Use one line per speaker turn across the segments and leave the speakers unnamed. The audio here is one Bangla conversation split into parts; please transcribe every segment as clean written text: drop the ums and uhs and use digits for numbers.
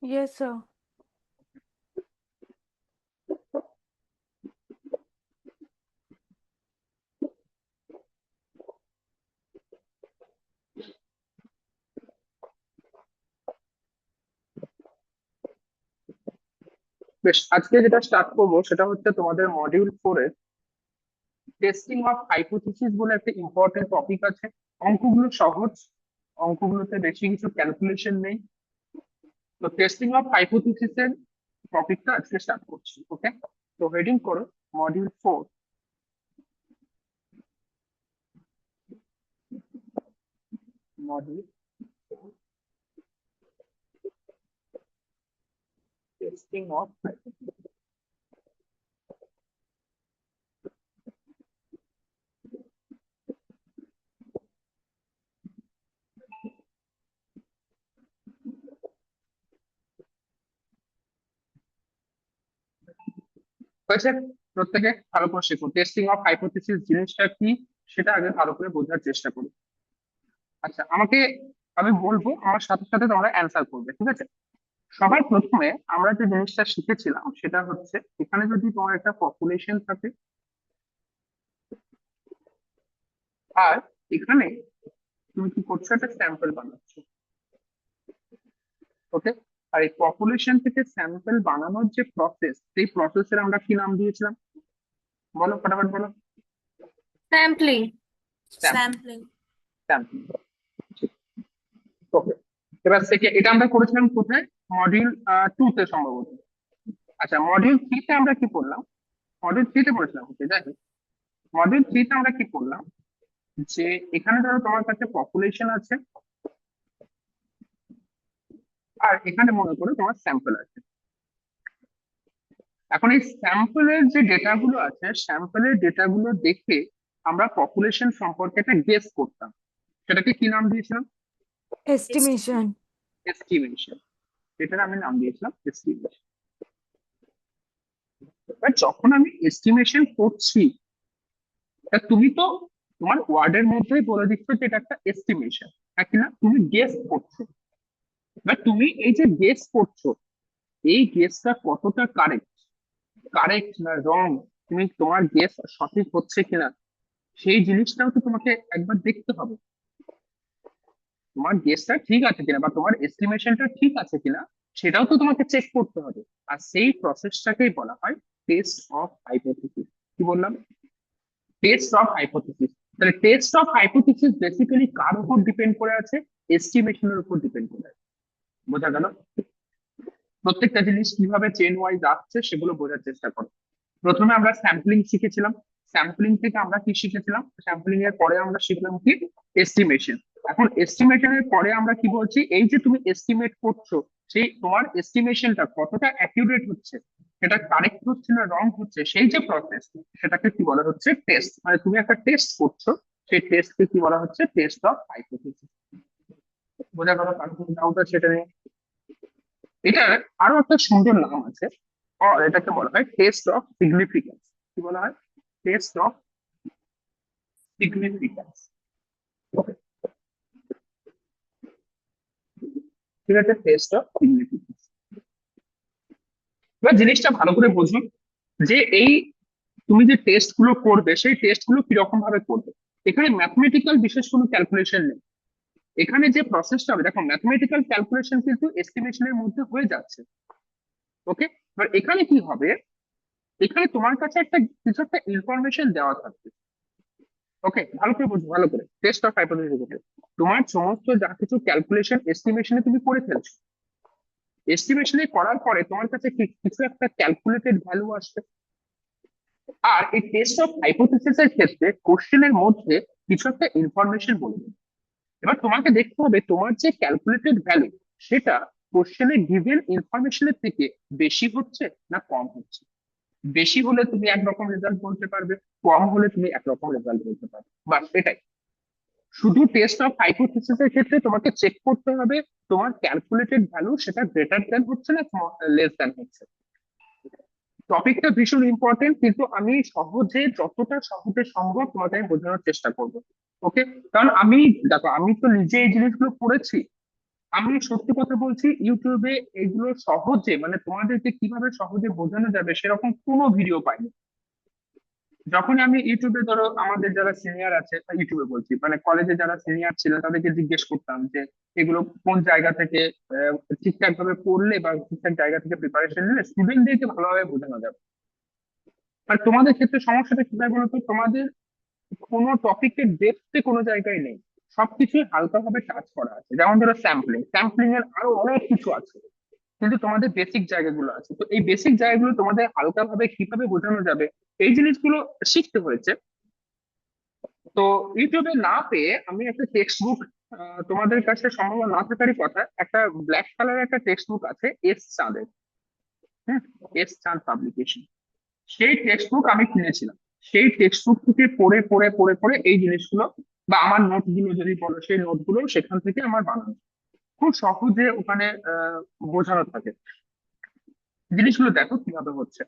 Yes, sir.
বেশ, আজকে যেটা স্টার্ট করবো সেটা হচ্ছে তোমাদের মডিউল 4 এর টেস্টিং অফ হাইপোথিসিস বলে একটা ইম্পর্টেন্ট টপিক আছে। অঙ্কগুলো সহজ, অঙ্কগুলোতে বেশি কিছু ক্যালকুলেশন নেই। তো টেস্টিং অফ হাইপোথিসিস এর টপিকটা আজকে স্টার্ট করছি। ওকে, তো হেডিং করো মডিউল 4, মডিউল টেস্টিং অফ। হয়েছে? প্রত্যেকে ভালো করে শেখো, টেস্টিং অফ হাইপোথিসিস জিনিসটা কি সেটা আগে ভালো করে বোঝার চেষ্টা করো। আচ্ছা, আমি বলবো, আমার সাথে সাথে তোমরা অ্যান্সার করবে, ঠিক আছে? সবার প্রথমে আমরা যে জিনিসটা শিখেছিলাম সেটা হচ্ছে, এখানে যদি তোমার একটা পপুলেশন থাকে আর এখানে তুমি কি করছো, একটা স্যাম্পল বানাচ্ছো। ওকে, আর এই পপুলেশন থেকে স্যাম্পল বানানোর যে প্রসেস, সেই প্রসেসের আমরা কি নাম দিয়েছিলাম? বলো ফটাফট বলো।
Sampling.
স্যাম্পল।
Sampling.
স্যাম্পল। ওকে, এবার থেকে এটা আমরা করেছিলাম কোথায়? মডিউল 2 তে সম্ভবত। আচ্ছা, মডিউল 3 তে আমরা কি করলাম? মডিউল 3 তে পড়েছিলাম, ওকে যাই হোক। মডিউল 3 তে আমরা কি করলাম, যে এখানে ধরো তোমার কাছে পপুলেশন আছে আর এখানে মনে করো তোমার স্যাম্পল আছে। এখন এই স্যাম্পলের যে ডেটাগুলো আছে, স্যাম্পলের ডেটাগুলো দেখে আমরা পপুলেশন সম্পর্কে একটা গেস করতাম। সেটাকে কি নাম দিয়েছিলাম?
Estimation.
এস্টিমেশন। এটার আমি নাম দিয়েছিলাম এস্টিমেশন। এবার যখন আমি এস্টিমেশন করছি, তা তুমি তো তোমার ওয়ার্ডের মধ্যেই বলে দিচ্ছ যে এটা একটা এস্টিমেশন, হ্যাঁ কিনা? তুমি গেস করছো। এবার তুমি এই যে গেস করছো, এই গেসটা কতটা কারেক্ট, কারেক্ট না রং, তুমি তোমার গেস সঠিক হচ্ছে কিনা সেই জিনিসটাও তো তোমাকে একবার দেখতে হবে। তোমার গেসটা ঠিক আছে কিনা বা তোমার এস্টিমেশনটা ঠিক আছে কিনা সেটাও তো তোমাকে চেক করতে হবে। আর সেই প্রসেসটাকেই বলা হয় টেস্ট অফ হাইপোথিসিস। কি বললাম? Test of hypothesis. তাহলে টেস্ট অফ হাইপোথিসিস বেসিক্যালি কার উপর ডিপেন্ড করে আছে? এস্টিমেশনের উপর ডিপেন্ড করে আছে। বোঝা গেল? প্রত্যেকটা জিনিস কিভাবে চেন ওয়াইজ আসছে সেগুলো বোঝার চেষ্টা করো। প্রথমে আমরা স্যাম্পলিং শিখেছিলাম। স্যাম্পলিং থেকে আমরা কি শিখেছিলাম? স্যাম্পলিং এর পরে আমরা শিখলাম কি? এস্টিমেশন। এখন এস্টিমেশনের পরে আমরা কি বলছি, এই যে তুমি এস্টিমেট করছো, সেই তোমার এস্টিমেশনটা কতটা অ্যাকিউরেট হচ্ছে, সেটা কারেক্ট হচ্ছে না রং হচ্ছে, সেই যে প্রসেস, সেটাকে কি বলা হচ্ছে? টেস্ট। মানে তুমি একটা টেস্ট করছো, সেই টেস্টকে কি বলা হচ্ছে? Test of hypothesis. বোঝা গেল? কারণ কোনো ডাউট আছে সেটা নিয়ে? এটার আরো একটা সুন্দর নাম আছে, এটাকে বলা হয় টেস্ট অফ সিগনিফিকেন্স। কি বলা হয়? Test of significance. ওকে, ঠিক আছে, টেস্ট অফ সিগনিফিকেন্স। এবার জিনিসটা ভালো করে বুঝুন, যে এই তুমি যে টেস্ট গুলো করবে সেই টেস্ট গুলো কিরকম ভাবে করবে। এখানে ম্যাথমেটিক্যাল বিশেষ কোনো ক্যালকুলেশন নেই। এখানে যে প্রসেসটা হবে, দেখো ম্যাথমেটিক্যাল ক্যালকুলেশন কিন্তু এস্টিমেশনের মধ্যে হয়ে যাচ্ছে। ওকে, এবার এখানে কি হবে, এখানে তোমার কাছে একটা কিছু একটা ইনফরমেশন দেওয়া থাকবে। ওকে, ভালো করে বুঝো, ভালো করে টেস্ট অফ হাইপোথিসিস। তোমার সমস্ত যা কিছু ক্যালকুলেশন এস্টিমেশনে তুমি করে ফেলছো, এস্টিমেশনে করার পরে তোমার কাছে কিছু একটা ক্যালকুলেটেড ভ্যালু আসবে। আর এই টেস্ট অফ হাইপোথিসিস এর ক্ষেত্রে কোশ্চেনের মধ্যে কিছু একটা ইনফরমেশন বলে দেবে। এবার তোমাকে দেখতে হবে তোমার যে ক্যালকুলেটেড ভ্যালু, সেটা কোশ্চেনে গিভেন ইনফরমেশনের থেকে বেশি হচ্ছে না কম হচ্ছে। বেশি হলে তুমি একরকম রেজাল্ট বলতে পারবে, কম হলে তুমি একরকম রেজাল্ট বলতে পারবে। বাস এটাই। শুধু টেস্ট অফ হাইপোথিসিস এর ক্ষেত্রে তোমাকে চেক করতে হবে তোমার ক্যালকুলেটেড ভ্যালু সেটা গ্রেটার দেন হচ্ছে না লেস দেন হচ্ছে। টপিকটা ভীষণ ইম্পর্টেন্ট, কিন্তু আমি সহজে, যতটা সহজে সম্ভব তোমাকে আমি বোঝানোর চেষ্টা করবো। ওকে, কারণ আমি, দেখো আমি তো নিজে এই জিনিসগুলো পড়েছি। আমি সত্যি কথা বলছি, ইউটিউবে এগুলো সহজে মানে তোমাদেরকে কিভাবে সহজে বোঝানো যাবে সেরকম কোনো ভিডিও পাইনি। যখন আমি ইউটিউবে ধরো আমাদের যারা সিনিয়র আছে, ইউটিউবে বলছি মানে কলেজে যারা সিনিয়র ছিল তাদেরকে জিজ্ঞেস করতাম যে এগুলো কোন জায়গা থেকে ঠিকঠাক ভাবে পড়লে বা ঠিকঠাক জায়গা থেকে প্রিপারেশন নিলে স্টুডেন্টদেরকে ভালোভাবে বোঝানো যাবে। আর তোমাদের ক্ষেত্রে সমস্যাটা কি হয় বলতো, তোমাদের কোনো টপিকের ডেপথে কোনো জায়গায় নেই, সবকিছুই হালকাভাবে টাচ করা আছে। যেমন ধরো স্যাম্পলিং, স্যাম্পলিং এর আরো অনেক কিছু আছে, কিন্তু তোমাদের বেসিক জায়গাগুলো আছে। তো এই বেসিক জায়গাগুলো তোমাদের হালকাভাবে কিভাবে বোঝানো যাবে এই জিনিসগুলো শিখতে হয়েছে। তো ইউটিউবে না পেয়ে আমি একটা টেক্সট বুক, তোমাদের কাছে সম্ভব না থাকারই কথা, একটা ব্ল্যাক কালারের একটা টেক্সট বুক আছে এস চাঁদের। হ্যাঁ, এস চাঁদ পাবলিকেশন, সেই টেক্সট বুক আমি কিনেছিলাম। সেই টেক্সট বুক থেকে পড়ে পড়ে পড়ে পড়ে এই জিনিসগুলো বা আমার নোট গুলো যদি বলো, সেই নোট গুলো সেখান থেকে আমার বানানো, খুব সহজে ওখানে বোঝানো থাকে। জিনিসগুলো দেখো কিভাবে হচ্ছে।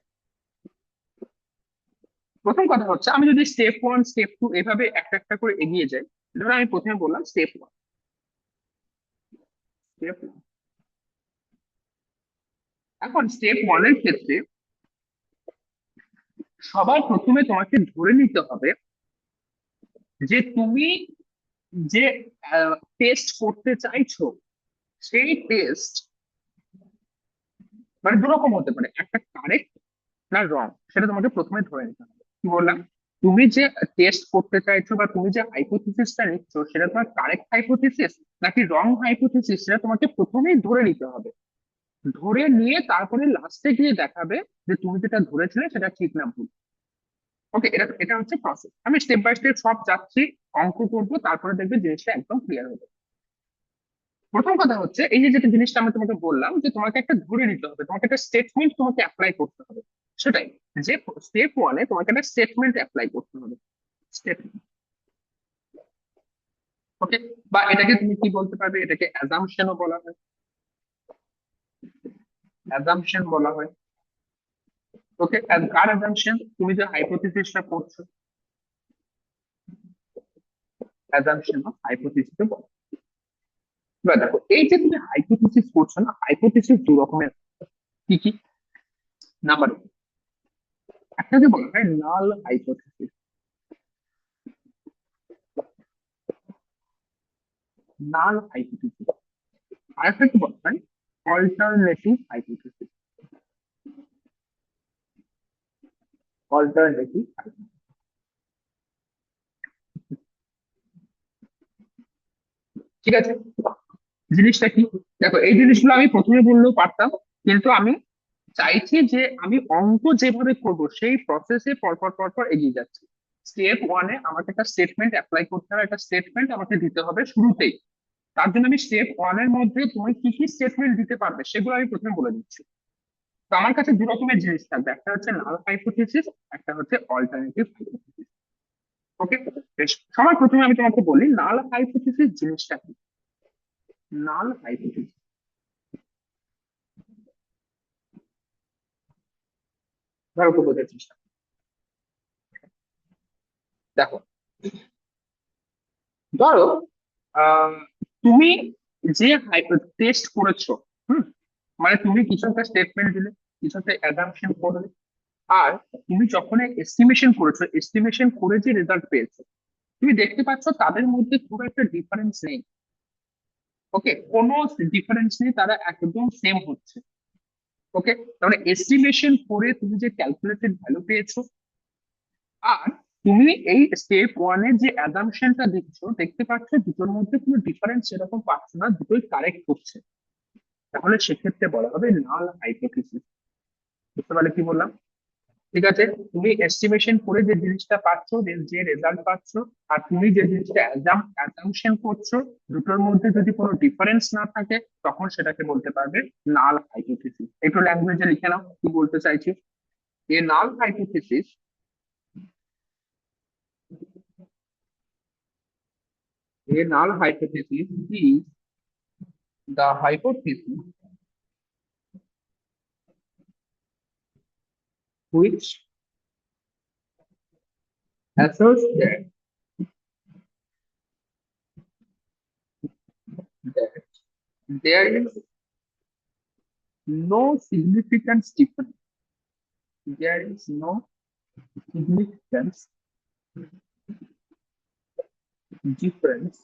প্রথম কথা হচ্ছে, আমি যদি স্টেপ ওয়ান স্টেপ টু এভাবে একটা একটা করে এগিয়ে যাই, ধরো আমি প্রথমে বললাম স্টেপ ওয়ান। স্টেপ এখন স্টেপ ওয়ান এর ক্ষেত্রে সবার প্রথমে তোমাকে ধরে নিতে হবে যে তুমি যে টেস্ট করতে চাইছো, সেই টেস্ট মানে দু রকম হতে পারে, একটা কারেক্ট না রং, সেটা তোমাকে প্রথমে ধরে নিতে হবে। কি বললাম, তুমি যে টেস্ট করতে চাইছো বা তুমি যে হাইপোথিসিসটা নিচ্ছ সেটা তোমার কারেক্ট হাইপোথিসিস নাকি রং হাইপোথিসিস, সেটা তোমাকে প্রথমেই ধরে নিতে হবে। ধরে নিয়ে তারপরে লাস্টে গিয়ে দেখাবে যে তুমি যেটা ধরেছিলে সেটা ঠিক না ভুল। ওকে, এটা এটা হচ্ছে প্রসেস। আমি স্টেপ বাই স্টেপ সব যাচ্ছি, অঙ্ক করবো, তারপরে দেখবে জিনিসটা একদম ক্লিয়ার হবে। প্রথম কথা হচ্ছে, এই যে যেটা জিনিসটা আমি তোমাকে বললাম যে তোমাকে একটা ধরে নিতে হবে, তোমাকে একটা স্টেটমেন্ট তোমাকে অ্যাপ্লাই করতে হবে। সেটাই, যে স্টেপ ওয়ানে তোমাকে একটা স্টেটমেন্ট অ্যাপ্লাই করতে হবে। স্টেটমেন্ট, ওকে। বা এটাকে তুমি কি বলতে পারবে, এটাকে অ্যাজাম্পশনও বলা হয়, অ্যাজাম্পশন বলা হয়। ওকে, কার অ্যাজাম্পশন, তুমি যে হাইপোথিসিসটা করছো, অ্যাজাম্পশন অফ হাইপোথিসিস বলো। এবার দেখো, এই যে তুমি হাইপোথিসিস করছো না, হাইপোথিসিস দু রকমের। কি কি? নাম্বার, একটাকে বলা হয় নাল হাইপোথিসিস, নাল হাইপোথিসিস। আরেকটাকে বলা হয় অল্টারনেটিভ হাইপোথিসিস, অল্টারনেটিভ। ঠিক আছে, জিনিসটা কি? দেখো, এই জিনিসগুলো আমি প্রথমে বললেও পারতাম, কিন্তু আমি চাইছি যে আমি অঙ্ক যেভাবে করবো সেই প্রসেসে পরপর পরপর এগিয়ে যাচ্ছি। স্টেপ ওয়ানে আমাকে একটা স্টেটমেন্ট অ্যাপ্লাই করতে হবে, একটা স্টেটমেন্ট আমাকে দিতে হবে শুরুতেই। তার জন্য আমি স্টেপ ওয়ানের মধ্যে তুমি কি কি স্টেটমেন্ট দিতে পারবে সেগুলো আমি প্রথমে বলে দিচ্ছি। তো আমার কাছে দু রকমের জিনিস থাকবে, একটা হচ্ছে নাল হাইপোথিসিস, একটা হচ্ছে অল্টারনেটিভ হাইপোথিসিস। ওকে, বেশ, সবার প্রথমে আমি তোমাকে বলি নাল হাইপোথিসিস জিনিসটা কি। নাল হাইপোথিসিস, ধরো একটু বোঝার চেষ্টা করো। দেখো, ধরো আহ, তুমি যে টেস্ট করেছো, হুম, মানে তুমি কিছু একটা স্টেটমেন্ট দিলে, কিছু একটা অ্যাজাম্পশন করলে, আর তুমি যখন এস্টিমেশন করেছো, এস্টিমেশন করে যে রেজাল্ট পেয়েছো, তুমি দেখতে পাচ্ছ তাদের মধ্যে খুব একটা ডিফারেন্স নেই। ওকে, কোনো ডিফারেন্স নেই, তারা একদম সেম হচ্ছে। ওকে, তাহলে এস্টিমেশন করে তুমি যে ক্যালকুলেটেড ভ্যালু পেয়েছো, আর তুমি এই স্টেপ ওয়ানে যে অ্যাজাম্পশনটা দেখছো, দেখতে পাচ্ছ দুটোর মধ্যে কোনো ডিফারেন্স সেরকম পাচ্ছ না, দুটোই কারেক্ট করছে, তাহলে সেক্ষেত্রে বলা হবে নাল হাইপোথিসিস। বুঝতে পারলে কি বললাম? ঠিক আছে, তুমি এস্টিমেশন করে যে জিনিসটা পাচ্ছ, যে রেজাল্ট পাচ্ছ, আর তুমি যে জিনিসটা অ্যাজাম্পশন করছো, দুটোর মধ্যে যদি কোনো ডিফারেন্স না থাকে, তখন সেটাকে বলতে পারবে নাল হাইপোথিসিস। একটু ল্যাঙ্গুয়েজে লিখে নাও কি বলতে চাইছি। A null hypothesis, a null hypothesis is the hypothesis which asserts that there is no significant difference. There is no significant difference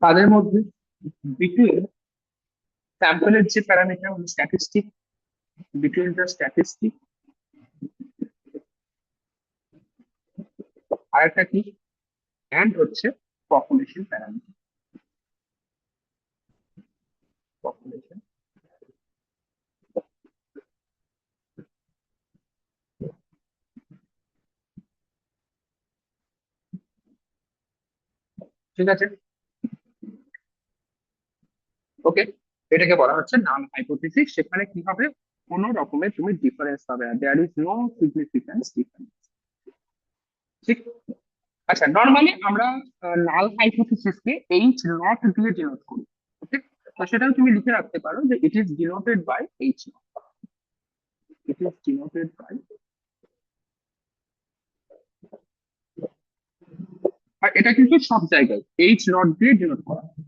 তাদের মধ্যে between স্যাম্পলের যে প্যারামিটার হলো স্ট্যাটিস্টিক, between the statistic আর একটা কি and হচ্ছে পপুলেশন প্যারামিটার, পপুলেশন। ঠিক আছে, ওকে। এটাকে বলা হচ্ছে নাল হাইপোথিসিস। সেখানে কি হবে, কোন রকমের তুমি ডিফারেন্স পাবে না, there is no significance difference. ঠিক। আচ্ছা, নর্মালি আমরা নাল হাইপোথিসিসকে এইচ নট দিয়ে ডিনোট করি। ওকে, তো সেটাও তুমি লিখে রাখতে পারো যে it is denoted by H not, it is denoted by. আর এটা কিন্তু সব জায়গায় এইচ নট দিয়ে ডিনোট করা হয়,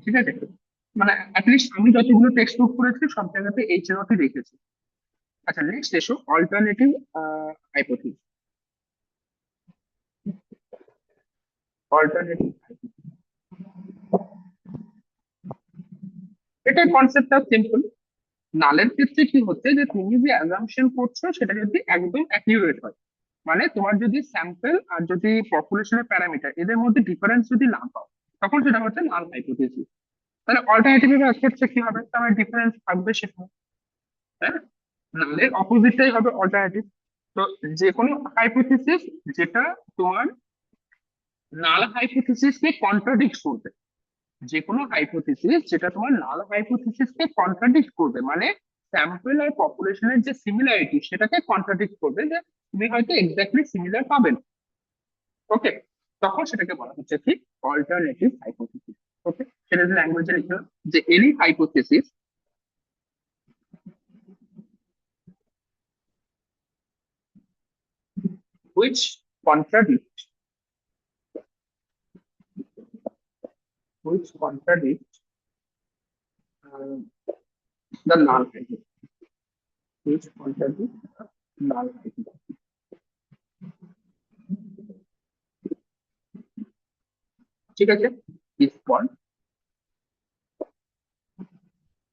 ঠিক আছে। মানে অ্যাটলিস্ট আমি যতগুলো টেক্সট বুক করেছি সব জায়গাতে এইচ নটই রেখেছি। আচ্ছা, নেক্সট এসো অল্টারনেটিভ হাইপোথিসিস। অল্টারনেটিভ, এটার কনসেপ্টটা সিম্পল। নালের ক্ষেত্রে কি হচ্ছে যে তুমি যে অ্যাজাম্পশন করছো সেটা যদি একদম অ্যাকিউরেট হয়, মানে তোমার যদি স্যাম্পল আর যদি পপুলেশনের প্যারামিটার এদের মধ্যে ডিফারেন্স যদি না পাও, তখন সেটা হচ্ছে নাল হাইপোথিসিস। তাহলে অল্টারনেটিভ ক্ষেত্রে কি হবে, তার ডিফারেন্স থাকবে সেখানে, হ্যাঁ। নালের অপোজিটটাই হবে অল্টারনেটিভ। তো যে কোনো হাইপোথিসিস যেটা তোমার নাল হাইপোথিসিসকে কন্ট্রাডিক্ট করবে, যে কোনো হাইপোথিসিস যেটা তোমার নাল হাইপোথিসিসকে কন্ট্রাডিক্ট করবে, মানে স্যাম্পল আর পপুলেশনের যে সিমিলারিটি সেটাকে কন্ট্রাডিক্ট করবে, যে তুমি হয়তো এক্স্যাক্টলি সিমিলার পাবেন। ওকে, তখন সেটাকে বলা হচ্ছে কি অল্টারনেটিভ হাইপোথিসিস। ওকে, সেটা যদি ল্যাঙ্গুয়েজে লিখলাম যে any hypothesis which contradict, which contradict the null hypothesis, which contradict the null hypothesis। ঠিক আছে, is called,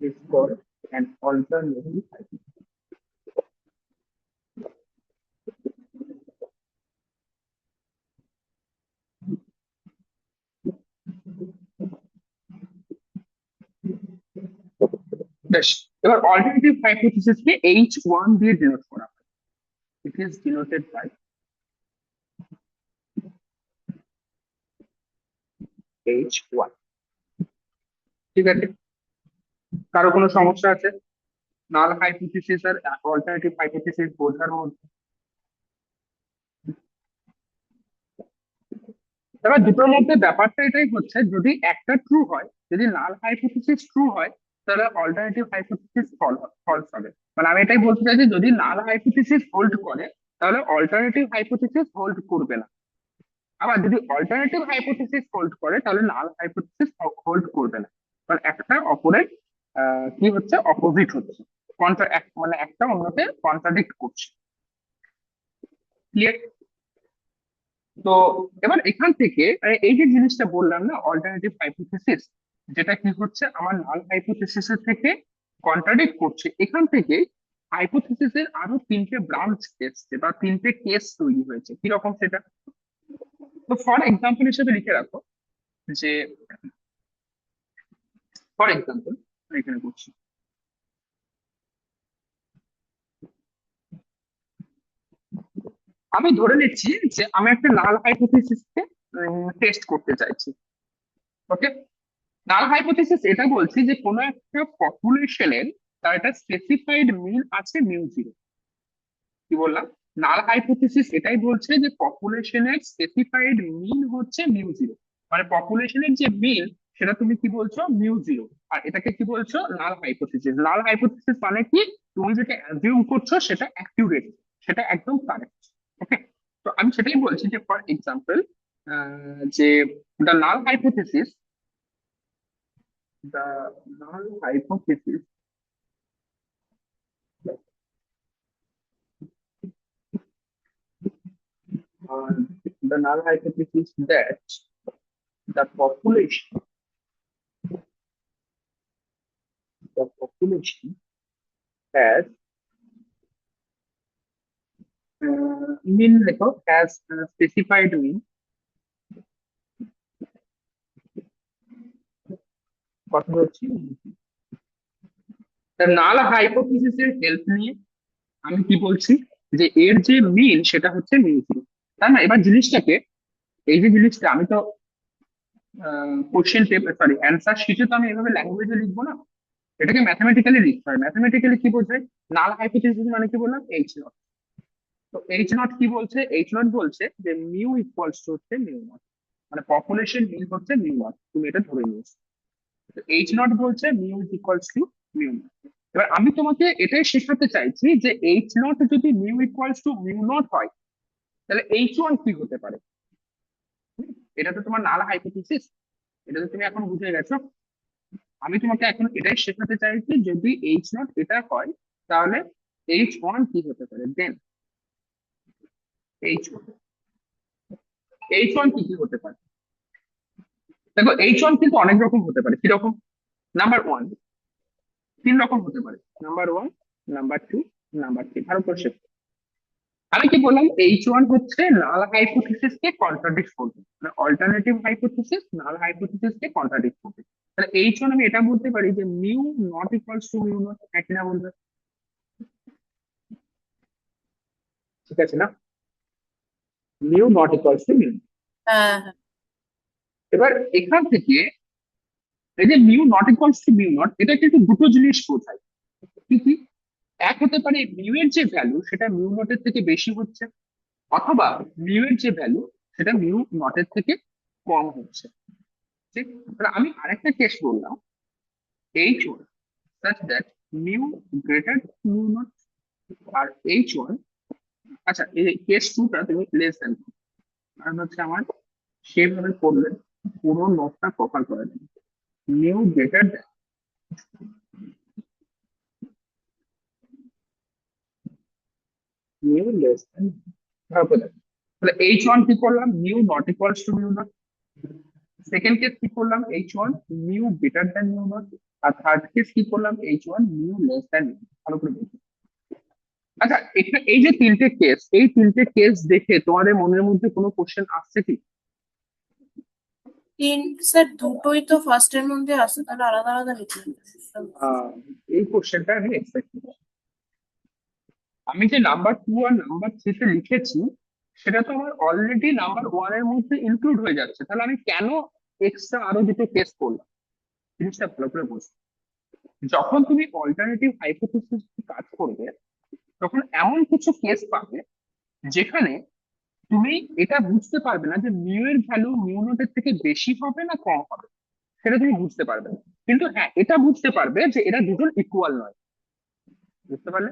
is called an alternative hypothesis। বেশ, এবার অল্টারনেটিভ হাইপোথিসিসকে H1 দিয়ে ডিনোট করা হয়। It is denoted by H1। ঠিক আছে, কারো কোনো সমস্যা আছে নাল হাইপোথিসিস আর অল্টারনেটিভ হাইপোথিসিস বোঝার মধ্যে? এবার দুটোর মধ্যে ব্যাপারটা এটাই হচ্ছে, যদি একটা ট্রু হয়, যদি নাল হাইপোথিসিস ট্রু হয়, তাহলে অল্টারনেটিভ হাইপোথিসিস ফলস হবে। মানে আমি এটাই বলতে চাইছি, যদি নাল হাইপোথিসিস হোল্ড করে তাহলে অল্টারনেটিভ হাইপোথিসিস হোল্ড করবে না। আবার যদি অল্টারনেটিভ হাইপোথিসিস হোল্ড করে তাহলে নাল হাইপোথিসিস হোল্ড করবে না। কারণ একটা অপরের কি হচ্ছে, অপোজিট হচ্ছে, মানে একটা অন্যকে কন্ট্রাডিক্ট করছে। ক্লিয়ার? তো এবার এখান থেকে এই যে জিনিসটা বললাম না অল্টারনেটিভ হাইপোথিসিস, যেটা কি হচ্ছে আমার নাল হাইপোথিসিসের থেকে কন্ট্রাডিক্ট করছে, এখান থেকে হাইপোথিসিসের আরো তিনটে ব্রাঞ্চ এসছে বা তিনটে কেস তৈরি হয়েছে। কিরকম সেটা, তো ফর এক্সাম্পল হিসেবে লিখে রাখো যে, ফর এক্সাম্পল এখানে করছি, আমি ধরে নিচ্ছি যে আমি একটা নাল হাইপোথিসিসকে টেস্ট করতে চাইছি। ওকে, নাল হাইপোথিসিস এটা বলছি যে কোনো একটা পপুলেশনের তার একটা স্পেসিফাইড মিন আছে মিউ 0। কি বললাম, নাল হাইপোথিসিস এটাই বলছে যে পপুলেশনের স্পেসিফাইড মিন হচ্ছে মিউ 0, মানে পপুলেশনের যে মিন সেটা তুমি কি বলছো মিউ 0। আর এটাকে কি বলছো নাল হাইপোথিসিস। নাল হাইপোথিসিস মানে কি, তুমি যেটা অ্যাজিউম করছো সেটা অ্যাকিউরেট, সেটা একদম কারেক্ট। ওকে, তো আমি সেটাই বলছি যে ফর এক্সাম্পল যে the null hypothesis the null hypothesis uh, the null hypothesis that the population has mean record has specified mean কথা হচ্ছে the null hypothesis এর হেল্প নিয়ে আমি কি বলছি যে এর যে মিন সেটা হচ্ছে মিউ জিরো। তাই না? এবার জিনিসটাকে এই যে জিনিসটা আমি তো কোশ্চেন পেপার সরি অ্যান্সার শিটে তো আমি এভাবে ল্যাঙ্গুয়েজে লিখবো না, এটাকে ম্যাথমেটিক্যালি লিখতে হয়। ম্যাথমেটিক্যালি কি বোঝায়? নাল হাইপোথিসিস মানে কি বললাম? H not. তো এইচ নট কি বলছে? এইচ নট বলছে যে মিউ ইকুয়ালস টু হচ্ছে মিউ নট, মানে পপুলেশন মিন হচ্ছে মিউ নট, তুমি এটা ধরে নিয়েছো। তো এইচ নট বলছে mu is equals to mu not. এবার আমি তোমাকে এটাই শেখাতে চাইছি যে এইচ নট যদি mu equals to mu not হয় তাহলে এইচ ওয়ান কি হতে পারে। এটা তো তোমার নাল হাইপোথিসিস, এটা তো তুমি এখন বুঝে গেছো। আমি তোমাকে এখন এটাই শেখাতে চাইছি যদি এইচ নট এটা হয় তাহলে এইচ ওয়ান কি হতে পারে। দেন এইচ ওয়ান, এইচ ওয়ান কি কি হতে পারে? দেখো এইচ ওয়ান কিন্তু অনেক রকম হতে পারে। কিরকম? নাম্বার ওয়ান, তিন রকম হতে পারে। Number one, number two, number three. ভালো করে শেখো। আমি কি বললাম? এইচ ওয়ান হচ্ছে নাল হাইপোথিসিস কে কন্ট্রাডিক্ট করবে, মানে অল্টারনেটিভ হাইপোথিসিস নাল হাইপোথিসিস কে কন্ট্রাডিক্ট করবে। তাহলে এইচ ওয়ান আমি এটা বলতে পারি যে mu not equals to mu not, একই না বলবে? ঠিক আছে না? Mu not equals to mu.
হ্যাঁ হ্যাঁ
এবার এখান থেকে এই যে mu not equals to mu not, এটা কিন্তু দুটো জিনিস বোঝায়। কি কি? এক হতে পারে মিউ এর যে ভ্যালু সেটা মিউ নটের থেকে বেশি হচ্ছে, অথবা মিউ এর যে ভ্যালু সেটা মিউ নটের থেকে কম হচ্ছে। ঠিক? তাহলে আমি আরেকটা কেস বললাম, H one such that mu greater mu not আর এইচ ওয়ান। আচ্ছা, এই কেস টুটা তুমি লেস দেন, কারণ হচ্ছে আমার সেভাবে করলে পুরো নোটটা কভার করে দেবে। Mu greater mu less than, তাহলে এইচ ওয়ান কি করলাম? Mu not equals to mu not. Second case কি করলাম? H one mu greater than mu not. আর থার্ড কেস কি করলাম? H one mu less than mu. ভালো করে দেখি। আচ্ছা, এখানে এই যে তিনটে কেস, এই তিনটে কেস দেখে তোমাদের মনের মধ্যে কোনো কোশ্চেন আসছে কি?
তিন স্যার দুটোই তো ফার্স্টের মধ্যে আছে, তাহলে আলাদা আলাদা লিখে নিতে
আহ, এই কোশ্চেনটা আমি এক্সপেক্ট করি। আমি যে নাম্বার টু আর নাম্বার থ্রিতে লিখেছি সেটা তো আমার অলরেডি নাম্বার ওয়ান এর মধ্যে ইনক্লুড হয়ে যাচ্ছে, তাহলে আমি কেন এক্সট্রা আরো দুটো কেস করলাম? জিনিসটা ভালো করে বুঝতে। যখন তুমি অল্টারনেটিভ হাইপোথিসিস কাজ করবে তখন এমন কিছু কেস পাবে যেখানে তুমি এটা বুঝতে পারবে না যে মিউ এর ভ্যালু মিউ নটের থেকে বেশি হবে না কম হবে, সেটা তুমি বুঝতে পারবে না। কিন্তু হ্যাঁ, এটা বুঝতে পারবে যে এরা দুজন ইকুয়াল নয়। বুঝতে পারলে?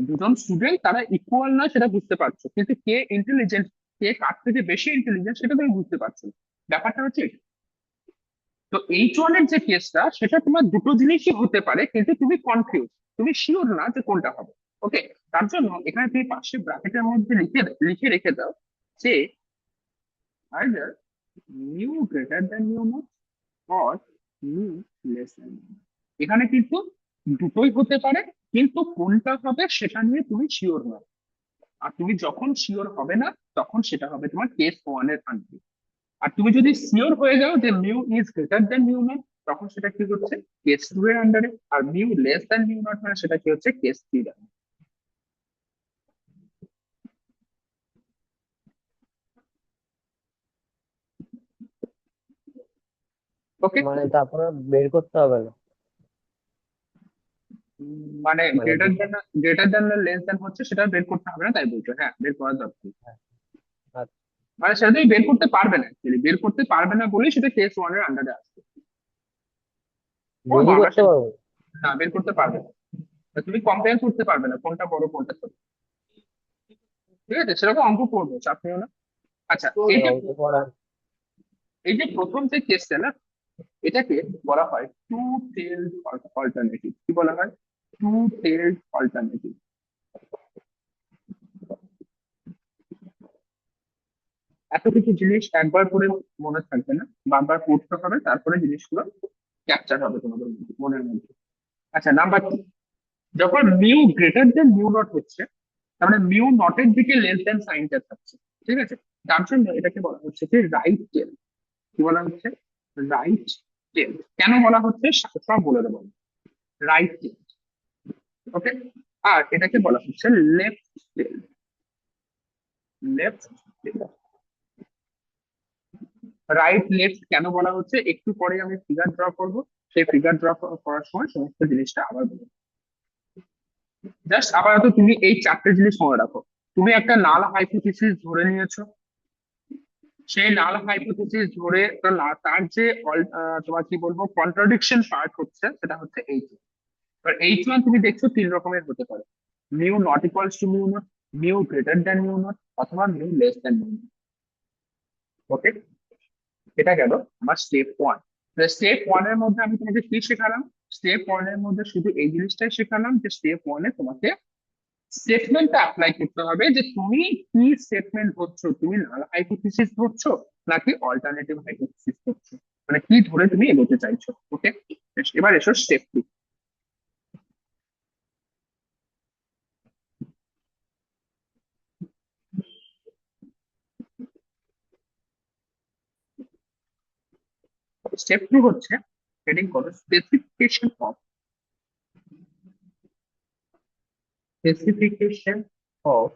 দুজন স্টুডেন্ট তারা ইকুয়াল নয় সেটা বুঝতে পারছো, কিন্তু কে ইন্টেলিজেন্ট, কে কার থেকে বেশি ইন্টেলিজেন্ট সেটা তুমি বুঝতে পারছো না। ব্যাপারটা হচ্ছে এটা। তো এইচ ওয়ান এর যে কেসটা সেটা তোমার দুটো জিনিসই হতে পারে, কিন্তু তুমি কনফিউজ, তুমি শিওর না যে কোনটা হবে। ওকে, তার জন্য এখানে তুমি পাশে ব্র্যাকেটের মধ্যে লিখে লিখে রেখে দাও যে either mu greater than mu not or mu less than mu. এখানে কিন্তু দুটোই হতে পারে, কিন্তু কোনটা হবে সেটা নিয়ে তুমি শিওর না। আর তুমি যখন শিওর হবে না তখন সেটা হবে তোমার কেস ওয়ান এর আন্ডারে। আর তুমি যদি শিওর হয়ে যাও যে mu is greater than mu not তখন সেটা কি হচ্ছে? কেস টু এর আন্ডারে। আর mu less than mu not মানে সেটা কি হচ্ছে? কেস থ্রি এর আন্ডারে। ওকে,
মানে তারপরে বের করতে হবে না?
মানে
মানে
গ্রেটার দ্যান লেস দ্যান হচ্ছে সেটা বের করতে হবে না তাই বলছো? হ্যাঁ, বের করার দরকার নেই।
আর
মানে সেটা তুমি বের করতে পারবে না, অ্যাকচুয়ালি বের করতে পারবে না বলেই সেটা কেস ওয়ান এর আন্ডারে আসবে। ও
বেরই
আমরা
করতে পারবো?
না, বের করতে পারবে না। তা তুমি কম্পেয়ার করতে পারবে না কোনটা বড় কোনটা ছোট। ঠিক আছে, সেরকম অঙ্ক করবো, চাপ নিও না। আচ্ছা,
আর
এইটা
অঙ্ক করা
এই যে প্রথম যে কেসটা না, এটাকে বলা হয় টু টেলড অল্টারনেটিভ। কি বলা হয়? Two tailed alternative. এত কিছু জিনিস একবার করে মনে থাকবে না, বারবার পড়তে হবে, তারপরে জিনিসগুলো ক্যাপচার হবে তোমাদের মনের মধ্যে। আচ্ছা, নাম্বার 2, যখন mu greater than mu not হচ্ছে, তার মানে মিউ নটের দিকে লেস দেন সাইনটা থাকছে, ঠিক আছে? তার জন্য এটাকে বলা হচ্ছে যে রাইট টেল। কি বলা হচ্ছে? রাইট টেল। কেন বলা হচ্ছে সব বলে দেবো। রাইট টেল, ওকে। আর এটাকে বলা হচ্ছে লেফট টেল। লেফট টেল। রাইট লেফট কেন বলা হচ্ছে একটু পরে আমি ফিগার ড্র করব, সেই ফিগার ড্র করার সময় সমস্ত জিনিসটা আবার বলবো। জাস্ট আপাতত তুমি এই চারটে জিনিস মনে রাখো। তুমি একটা নাল হাইপোথিসিস ধরে নিয়েছো, সেই নাল হাইপোথিসিস ধরে তার যে তোমার কি বলবো কন্ট্রাডিকশন পার্ট হচ্ছে, সেটা হচ্ছে এইচ ওয়ান। এবার এইচ ওয়ান তুমি দেখছো তিন রকমের হতে পারে: mu not equals to mu not, mu greater than mu not, অথবা mu less than mu not. Okay, এটা গেল আমার স্টেপ ওয়ান। স্টেপ ওয়ান এর মধ্যে আমি তোমাকে কি শেখালাম? স্টেপ ওয়ান এর মধ্যে শুধু এই জিনিসটাই শেখালাম যে স্টেপ ওয়ানে তোমাকে স্টেটমেন্টটা অ্যাপ্লাই করতে হবে, যে তুমি কি স্টেটমেন্ট ধরছো, তুমি নাল হাইপোথিসিস ধরছো নাকি অল্টারনেটিভ হাইপোথিসিস ধরছো, মানে কি ধরে তুমি এগোতে চাইছো। ওকে, এবার এসো স্টেপ টু। স্টেপ টু হচ্ছে হেডিং করো specification of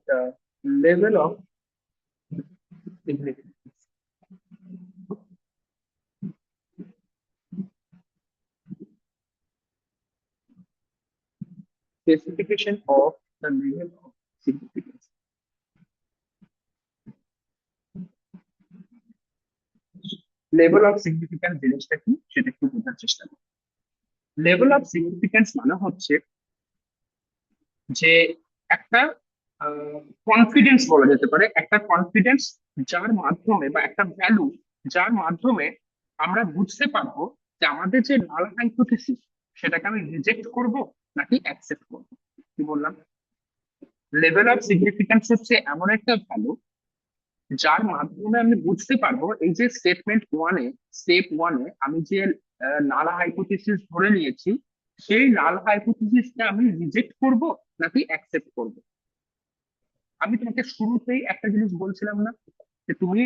the level of significance. Specification of the level of significance. Level of significance জিনিসটা কি সেটা একটু বোঝার চেষ্টা করো। লেভেল অফ সিগনিফিক্যান্স মানে হচ্ছে যে একটা কনফিডেন্স বলা যেতে পারে, একটা কনফিডেন্স যার মাধ্যমে বা একটা ভ্যালু যার মাধ্যমে আমরা বুঝতে পারবো যে আমাদের যে নাল হাইপোথিসিস সেটাকে আমি রিজেক্ট করব নাকি অ্যাকসেপ্ট করব। কি বললাম? লেভেল অফ সিগনিফিক্যান্স হচ্ছে এমন একটা ভ্যালু যার মাধ্যমে আমি বুঝতে পারবো এই যে স্টেপ ওয়ানে আমি যে নাল হাইপোথিসিস ধরে নিয়েছি, সেই নাল হাইপোথিসিসটা আমি রিজেক্ট করব নাকি অ্যাকসেপ্ট করব। আমি তোমাকে শুরুতেই একটা জিনিস বলছিলাম না, যে তুমি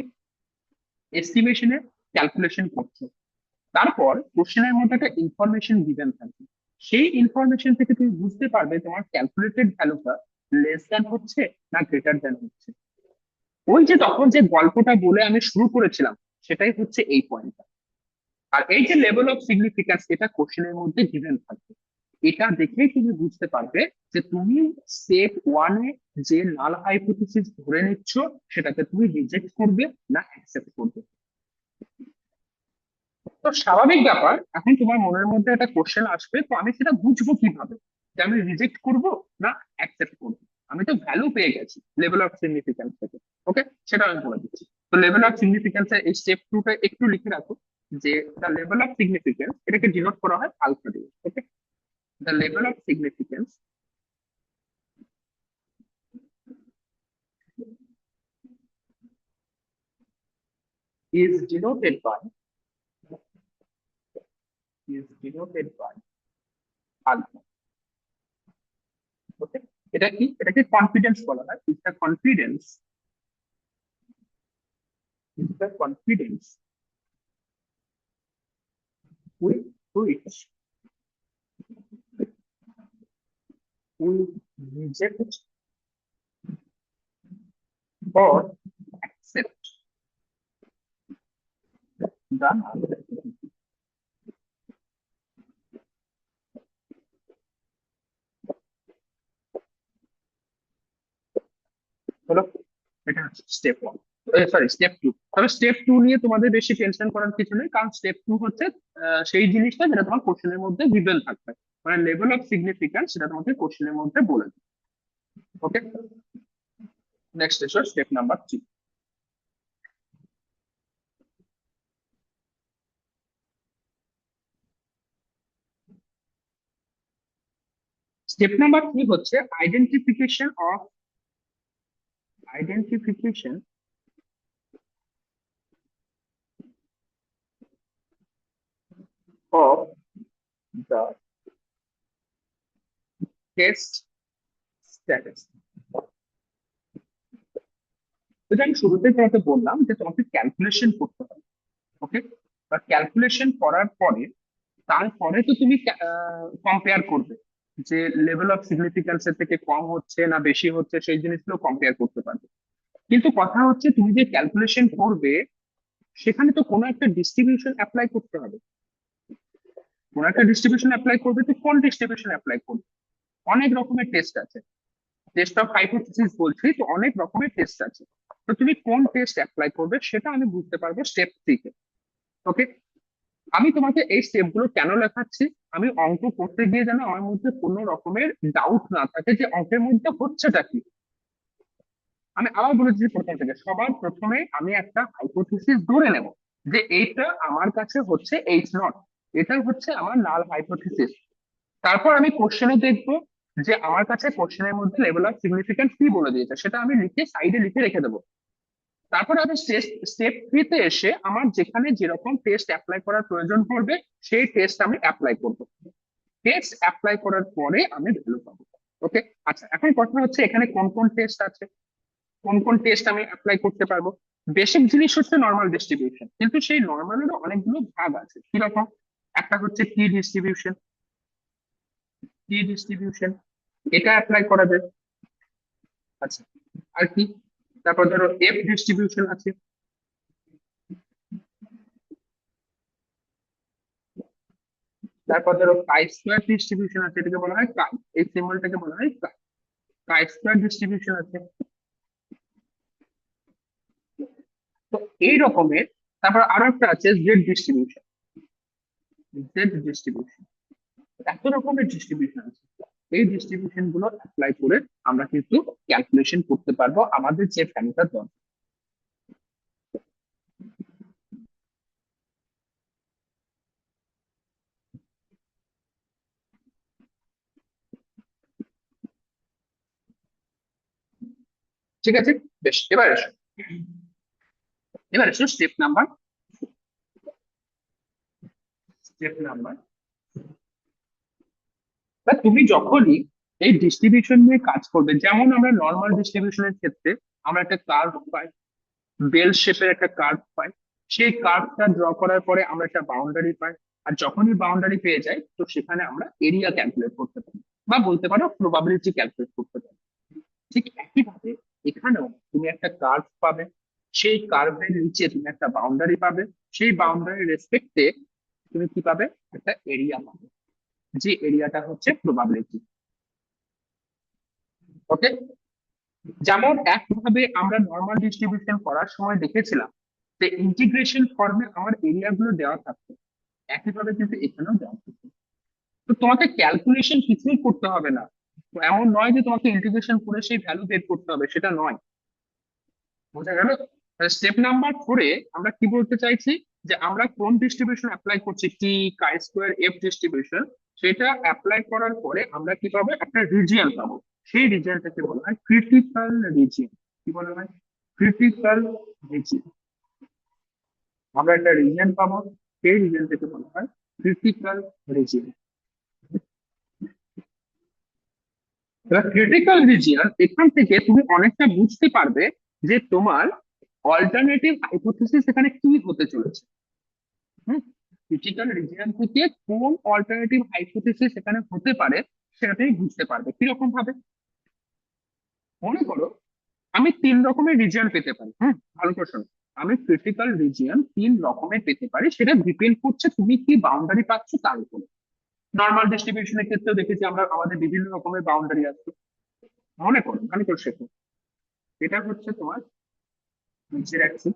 এস্টিমেশনে ক্যালকুলেশন করছো, তারপর কোশ্চেনের মধ্যে একটা ইনফরমেশন গিভেন থাকবে, সেই ইনফরমেশন থেকে তুমি বুঝতে পারবে তোমার ক্যালকুলেটেড ভ্যালুটা লেস দ্যান হচ্ছে না গ্রেটার দ্যান হচ্ছে। ওই যে তখন যে গল্পটা বলে আমি শুরু করেছিলাম, সেটাই হচ্ছে এই পয়েন্টটা। আর এই যে লেভেল অফ সিগনিফিক্যান্স, এটা কোশ্চেনের মধ্যে গিভেন থাকবে। এটা দেখেই তুমি বুঝতে পারবে যে তুমি স্টেপ ওয়ানে যে নাল হাইপোথিসিস ধরে নিচ্ছ সেটাকে তুমি রিজেক্ট করবে না অ্যাকসেপ্ট করবে। তো স্বাভাবিক ব্যাপার, এখন তোমার মনের মধ্যে একটা কোশ্চেন আসবে, তো আমি সেটা বুঝবো কিভাবে যে আমি রিজেক্ট করব না অ্যাকসেপ্ট করবো? আমি তো ভ্যালু পেয়ে গেছি লেভেল অফ সিগনিফিক্যান্স থেকে। ওকে, সেটা আমি বলে দিচ্ছি। তো লেভেল অফ সিগনিফিক্যান্স এর এই স্টেপ টুটা একটু লিখে রাখো, যে দ্য লেভেল অফ সিগনিফিক্যান্স এটাকে ডিনোট করা হয় আলফা দিয়ে। Okay, the level of significance is denoted by alpha. Okay, এটাকে কনফিডেন্স বলা হয়। Is the confidence with which we reject or accept the other. হলো, এটা হচ্ছে step one, sorry step two. তবে স্টেপ টু নিয়ে তোমাদের বেশি টেনশন করার কিছু নেই, কারণ স্টেপ টু হচ্ছে সেই জিনিসটা যেটা তোমার কোশ্চেনের মধ্যে গিভেন থাকবে, মানে লেভেল অফ সিগনিফিক্যান্স সেটা তোমাকে কোশ্চেনের মধ্যে বলে দেবে। ওকে, নেক্সট এসো স্টেপ নাম্বার 3। স্টেপ নাম্বার 3 হচ্ছে identification of the test status. যেটা আমি শুরুতে তোমাকে বললাম যে তোমাকে ক্যালকুলেশন করতে হবে, ওকে? বা ক্যালকুলেশন করার পরে তারপরে তো তুমি কম্পেয়ার করবে যে লেভেল অফ সিগনিফিকেন্স এর থেকে কম হচ্ছে না বেশি হচ্ছে, সেই জিনিসগুলো কম্পেয়ার করতে পারবে। কিন্তু কথা হচ্ছে তুমি যে ক্যালকুলেশন করবে সেখানে তো কোনো একটা ডিস্ট্রিবিউশন অ্যাপ্লাই করতে হবে। কোনো একটা ডিস্ট্রিবিউশন অ্যাপ্লাই করবে, তো কোন ডিস্ট্রিবিউশন অ্যাপ্লাই করবে? অনেক রকমের টেস্ট আছে, টেস্ট অফ হাইপোথিসিস বলছি তো, অনেক রকমের টেস্ট আছে। তো তুমি কোন টেস্ট অ্যাপ্লাই করবে সেটা আমি বুঝতে পারবো স্টেপ 3 তে, ওকে? আমি তোমাকে এই স্টেপ গুলো কেন লেখাচ্ছি, আমি অঙ্ক করতে গিয়ে যেন আমার মধ্যে কোনো রকমের ডাউট না থাকে যে অঙ্কের মধ্যে হচ্ছেটা কি। আমি আবার বলেছি প্রথম থেকে, সবার প্রথমে আমি একটা হাইপোথিসিস ধরে নেব যে এইটা আমার কাছে হচ্ছে এইচ নট, এটা হচ্ছে আমার নাল হাইপোথিসিস। তারপর আমি কোশ্চেনে দেখবো যে আমার কাছে কোশ্চেনের মধ্যে লেভেল অফ সিগনিফিকেন্স কি বলে দিয়েছে, সেটা আমি লিখে সাইডে লিখে রেখে দেবো। তারপর আমি স্টেপ 3 তে এসে আমার যেখানে যেরকম টেস্ট অ্যাপ্লাই করার প্রয়োজন পড়বে সেই টেস্ট আমি অ্যাপ্লাই করবো। টেস্ট অ্যাপ্লাই করার পরে আমি ভ্যালু পাবো, ওকে? আচ্ছা, এখন কথা হচ্ছে এখানে কোন কোন টেস্ট আছে, কোন কোন টেস্ট আমি অ্যাপ্লাই করতে পারবো। বেসিক জিনিস হচ্ছে নর্মাল ডিস্ট্রিবিউশন, কিন্তু সেই নর্মালেরও অনেকগুলো ভাগ আছে। কিরকম? একটা হচ্ছে টি ডিস্ট্রিবিউশন, এটা অ্যাপ্লাই করা যায়। আচ্ছা, আর কি? তারপর ধরো এফ ডিস্ট্রিবিউশন আছে, তারপর ধরো কাই স্কোয়ার ডিস্ট্রিবিউশন আছে, এটাকে বলা হয় কাই, এই সিম্বলটাকে বলা হয় কাই। কাই স্কোয়ার ডিস্ট্রিবিউশন আছে। তো এই রকমের, তারপর আরো একটা আছে জেড ডিস্ট্রিবিউশন। এত রকমের ডিস্ট্রিবিউশন আছে। এই ডিস্ট্রিবিউশন গুলো অ্যাপ্লাই করে আমরা কিন্তু ক্যালকুলেশন করতে পারবো আমাদের যে ভ্যালুটা দরকার। ঠিক আছে, বেশ। এবার এসো স্টেপ নাম্বার বা তুমি যখনই এই ডিস্ট্রিবিউশন নিয়ে কাজ করবে, যেমন আমরা নর্মাল ডিস্ট্রিবিউশনের ক্ষেত্রে আমরা একটা কার্ভ পাই, বেল শেপের একটা কার্ভ পাই, সেই কার্ভটা ড্র করার পরে আমরা একটা বাউন্ডারি পাই। আর যখনই বাউন্ডারি পেয়ে যাই তো সেখানে আমরা এরিয়া ক্যালকুলেট করতে পারি, বা বলতে পারো প্রবাবিলিটি ক্যালকুলেট করতে পারি। ঠিক একইভাবে এখানেও তুমি একটা কার্ভ পাবে, সেই কার্ভের নিচে তুমি একটা বাউন্ডারি পাবে, সেই বাউন্ডারির রেসপেক্টে তুমি কি পাবে? একটা এরিয়া পাবে, যে এরিয়াটা হচ্ছে প্রবাবিলিটি, ওকে? যেমন একভাবে আমরা নর্মাল ডিস্ট্রিবিউশন করার সময় দেখেছিলাম যে ইন্টিগ্রেশন ফর্মে আমার এরিয়া গুলো দেওয়া থাকতো, একইভাবে কিন্তু এখানেও দেওয়া থাকতো। তো তোমাকে ক্যালকুলেশন কিছুই করতে হবে না। তো এমন নয় যে তোমাকে ইন্টিগ্রেশন করে সেই ভ্যালু বের করতে হবে, সেটা নয়। বোঝা গেল? স্টেপ নাম্বার 4-এ আমরা কি বলতে চাইছি, যে আমরা কোন ডিস্ট্রিবিউশন অ্যাপ্লাই করছি, টি কাই স্কোয়ার এফ ডিস্ট্রিবিউশন, সেটা অ্যাপ্লাই করার পরে আমরা কি পাবো? একটা রিজিয়ন পাবো। সেই রিজিয়নটাকে বলা হয় ক্রিটিক্যাল রিজিয়ন। কি বলা হয়? Critical region. আমরা একটা রিজিয়ন পাবো, সেই রিজিয়নটাকে বলা হয় ক্রিটিক্যাল রিজিয়ন। এবার ক্রিটিক্যাল রিজিয়ন, এখান থেকে তুমি অনেকটা বুঝতে পারবে যে তোমার অল্টারনেটিভ হাইপোথিসিস এখানে কি হতে চলেছে। হুম, ক্রিটিক্যাল রিজিয়ন থেকে কোন অল্টারনেটিভ হাইপোথিসিস এখানে হতে পারে সেটা তুমি বুঝতে পারবে। কিরকম ভাবে? মনে করো আমি 3 রকমের রিজিয়ন পেতে পারি। ভালো করে শোনো, আমি ক্রিটিক্যাল রিজিয়ন 3 রকমের পেতে পারি, সেটা ডিপেন্ড করছে তুমি কি বাউন্ডারি পাচ্ছ তার উপরে। নর্মাল ডিস্ট্রিবিউশনের ক্ষেত্রেও দেখেছি আমরা, আমাদের বিভিন্ন রকমের বাউন্ডারি আছে। মনে করো, ভালো করে শেখো, এটা হচ্ছে তোমার নিচের অ্যাক্সিস,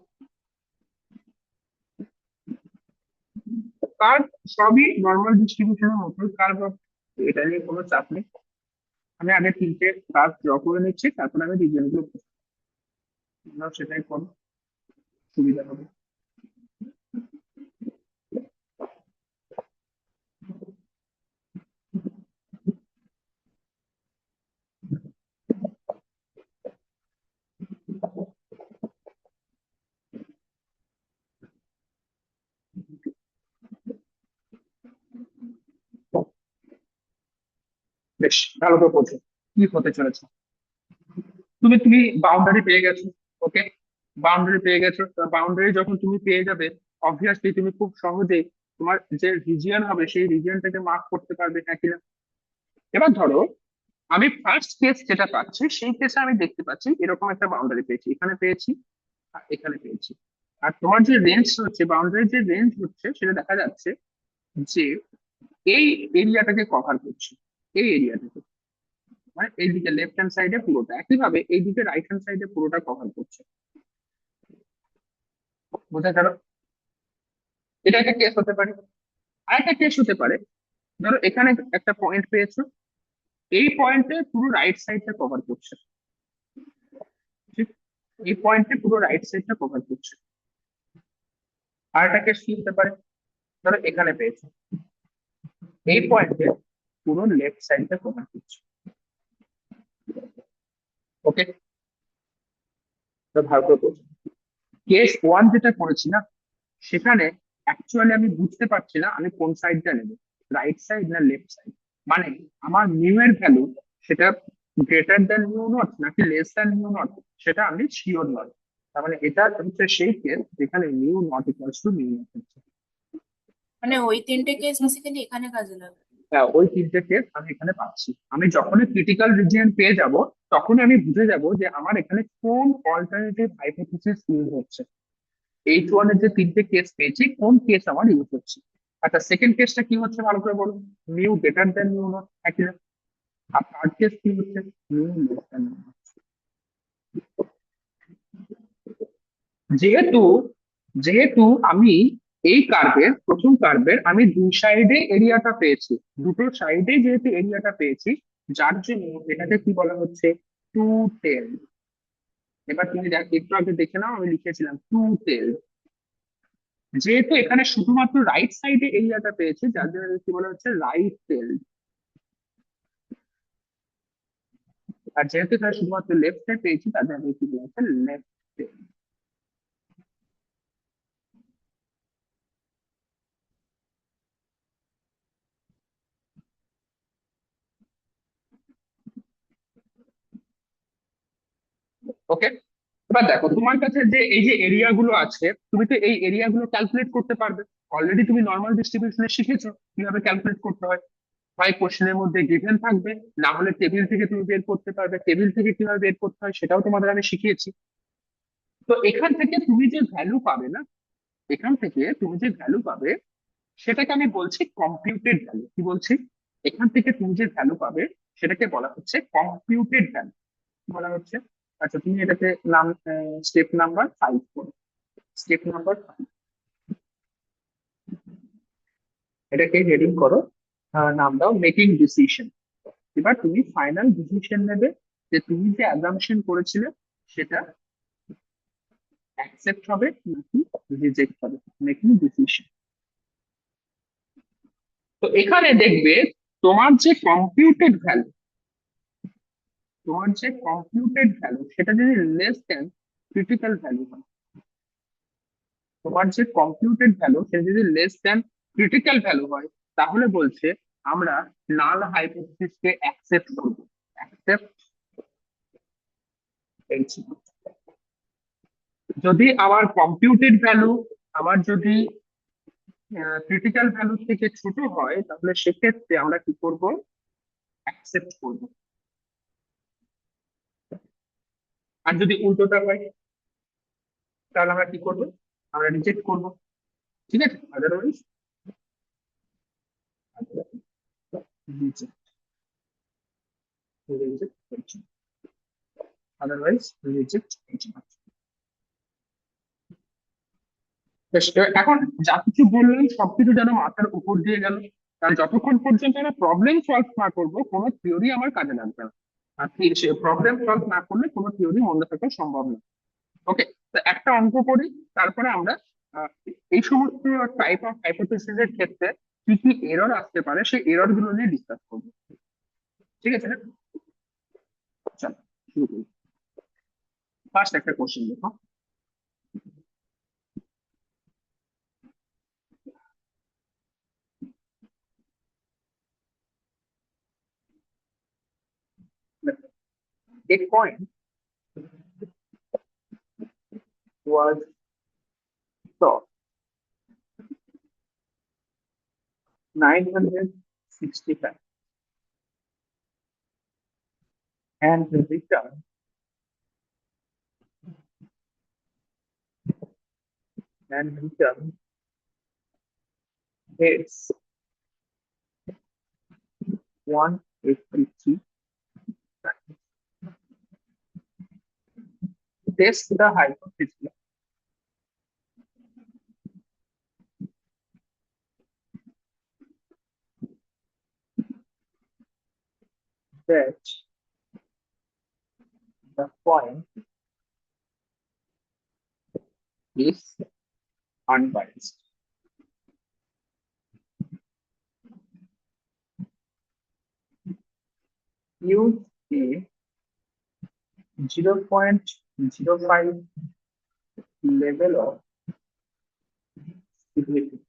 কার্ভ সবই নর্মাল ডিস্ট্রিবিউশনের মতো কার্ভ, এটা নিয়ে কোনো চাপ নেই। আমি আগে 3টে কার্ভ ড্র করে নিচ্ছি, তারপর আমি রিজিয়ন গুলো তোমরাও সেটাই করো, সুবিধা হবে। বেশ ভালো করে বোঝো কি হতে চলেছে। তুমি তুমি বাউন্ডারি পেয়ে গেছো। ওকে, বাউন্ডারি পেয়ে গেছো। বাউন্ডারি যখন তুমি পেয়ে যাবে, অবভিয়াসলি তুমি খুব সহজেই তোমার যে রিজিয়ন হবে সেই রিজিয়নটাকে মার্ক করতে পারবে, হ্যাঁ কিনা। এবার ধরো আমি ফার্স্ট কেস যেটা পাচ্ছি সেই কেসে আমি দেখতে পাচ্ছি এরকম একটা বাউন্ডারি পেয়েছি, এখানে পেয়েছি আর এখানে পেয়েছি। আর তোমার যে রেঞ্জ হচ্ছে, বাউন্ডারির যে রেঞ্জ হচ্ছে, সেটা দেখা যাচ্ছে যে এই এরিয়াটাকে কভার করছে, এই এরিয়াটাকে, মানে এইদিকে লেফট হ্যান্ড সাইডে পুরোটা, একইভাবে এইদিকে রাইট হ্যান্ড সাইডে পুরোটা কভার করছে। বোঝা গেল? এটা একটা কেস হতে পারে। আর একটা কেস হতে পারে, ধরো এখানে একটা পয়েন্ট পেয়েছো, এই পয়েন্টে পুরো রাইট সাইডটা কভার করছে। ঠিক, এই পয়েন্টে পুরো রাইট সাইডটা কভার করছে। আর একটা কেস কি হতে পারে, ধরো এখানে পেয়েছো, এই পয়েন্টে পুরো লেফট সাইডটা কভার করছে। ওকে, ভালো করে বোঝো। কেস ওয়ান যেটা করেছি না, সেখানে অ্যাকচুয়ালি আমি বুঝতে পারছি না আমি কোন সাইডটা নেব, রাইট সাইড না লেফট সাইড। মানে আমার মিউ এর ভ্যালু সেটা গ্রেটার দ্যান মিউ নট নাকি লেস দ্যান মিউ নট, সেটা আমি শিওর নয়। তার মানে এটা হচ্ছে সেই কেস যেখানে mu not equals to mu not হচ্ছে।
মানে ওই তিনটে কেস বেসিক্যালি এখানে কাজে লাগবে।
হ্যাঁ, ওই তিনটে কেস আমি এখানে পাচ্ছি। আমি যখনই ক্রিটিক্যাল রিজিয়ন পেয়ে যাব, তখনই আমি বুঝে যাব যে আমার এখানে কোন অল্টারনেটিভ হাইপোথিসিস ইউজ হচ্ছে। এইচ ওয়ান এর যে তিনটে কেস পেয়েছি, কোন কেস আমার ইউজ হচ্ছে। আচ্ছা, সেকেন্ড কেসটা কি হচ্ছে ভালো করে বলুন। Mu greater than mu not, একই না? আর থার্ড কেস কি হচ্ছে, mu less then mu not. যেহেতু যেহেতু আমি এই কার্ভের, প্রথম কার্ভের আমি দুই সাইডে এরিয়াটা পেয়েছি, দুটো সাইডে যেহেতু এরিয়াটা পেয়েছি, যার জন্য এটাকে কি বলা হচ্ছে, টু টেল। এবার তুমি একটু আগে দেখে নাও, আমি লিখেছিলাম টু টেল। যেহেতু এখানে শুধুমাত্র রাইট সাইডে এরিয়াটা পেয়েছি, যার জন্য এটাকে কি বলা হচ্ছে, রাইট টেল। আর যেহেতু এখানে শুধুমাত্র লেফট সাইড পেয়েছি, তার জন্য এটাকে কি বলা হচ্ছে, লেফট টেল। ওকে, এবার দেখো তোমার কাছে যে এই যে এরিয়া গুলো আছে, তুমি তো এই এরিয়া গুলো ক্যালকুলেট করতে পারবে। অলরেডি তুমি নর্মাল ডিস্ট্রিবিউশনে শিখেছো কিভাবে ক্যালকুলেট করতে হয়। হয় কোশ্চেনের মধ্যে গিভেন থাকবে, না হলে টেবিল থেকে তুমি বের করতে পারবে। টেবিল থেকে কিভাবে বের করতে হয় সেটাও তোমাদের আমি শিখিয়েছি। তো এখান থেকে তুমি যে ভ্যালু পাবে না, এখান থেকে তুমি যে ভ্যালু পাবে, সেটাকে আমি বলছি কম্পিউটেড ভ্যালু। কি বলছি, এখান থেকে তুমি যে ভ্যালু পাবে সেটাকে বলা হচ্ছে কম্পিউটেড ভ্যালু বলা হচ্ছে। আচ্ছা, তুমি এটাকে নাম, স্টেপ নাম্বার 5 করো। স্টেপ নাম্বার 5, এটাকে হেডিং করো, নাম দাও মেকিং ডিসিশন। এবার তুমি ফাইনাল ডিসিশন নেবে যে তুমি যে অ্যাজাম্পশন করেছিলে সেটা অ্যাকসেপ্ট হবে নাকি রিজেক্ট হবে, মেকিং ডিসিশন। তো এখানে দেখবে তোমার যে কম্পিউটেড ভ্যালু, তোমার যে কম্পিউটেড ভ্যালু সেটা যদি লেস দেন ক্রিটিক্যাল ভ্যালু হয়, তোমার যে কম্পিউটেড ভ্যালু সেটা যদি লেস দেন ক্রিটিক্যাল ভ্যালু হয়, তাহলে বলছে আমরা নাল হাইপোথিসিস কে অ্যাকসেপ্ট করব। Accept H. যদি আমার কম্পিউটেড ভ্যালু, আমার যদি ক্রিটিক্যাল ভ্যালু থেকে ছোট হয়, তাহলে সেক্ষেত্রে আমরা কি করব, অ্যাকসেপ্ট করব। আর যদি উল্টোটা হয়, তাহলে আমরা কি করব, আমরা রিজেক্ট করব। ঠিক আছে, otherwise reject, reject, otherwise reject. বেশ, এখন যা কিছু বললাম সবকিছু যেন মাথার উপর দিয়ে গেল। কারণ যতক্ষণ পর্যন্ত আমরা প্রবলেম সলভ না করবো, কোনো থিওরি আমার কাজে লাগবে না। আর প্রবলেম সলভ না করলে কোনো থিওরি মনে থাকা সম্ভব না। ওকে, তো একটা অঙ্ক করি, তারপরে আমরা আহ, এই সমস্ত টাইপ অফ হাইপোথেসিস এর ক্ষেত্রে কি কি এরর আসতে পারে সেই এরর গুলো নিয়ে ডিসকাস করবো। ঠিক আছে, চলো শুরু করি। ফার্স্ট একটা কোশ্চেন দেখো। a coin was sold 965 and returned its 183 times. Test the hypothesis that the coin is unbiased. Use a 0.05 level of significance.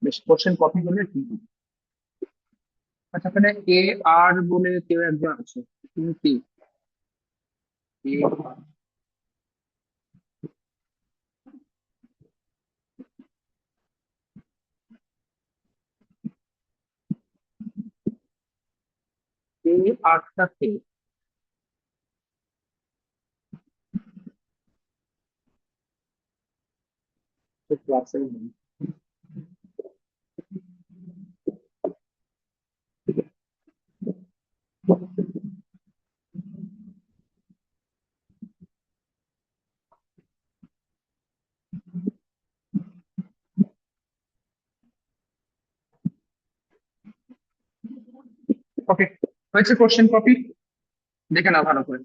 বেশ কোশ্চেন কপি বলে কি হবে? আচ্ছা, এখানে এ আর বলে কেউ একজন আছে, তুমি কি এ আর? এই আটটা কে? ক্লাসের নেই। ওকে, হয়েছে কোশ্চেন কপি, দেখে না ভালো করে।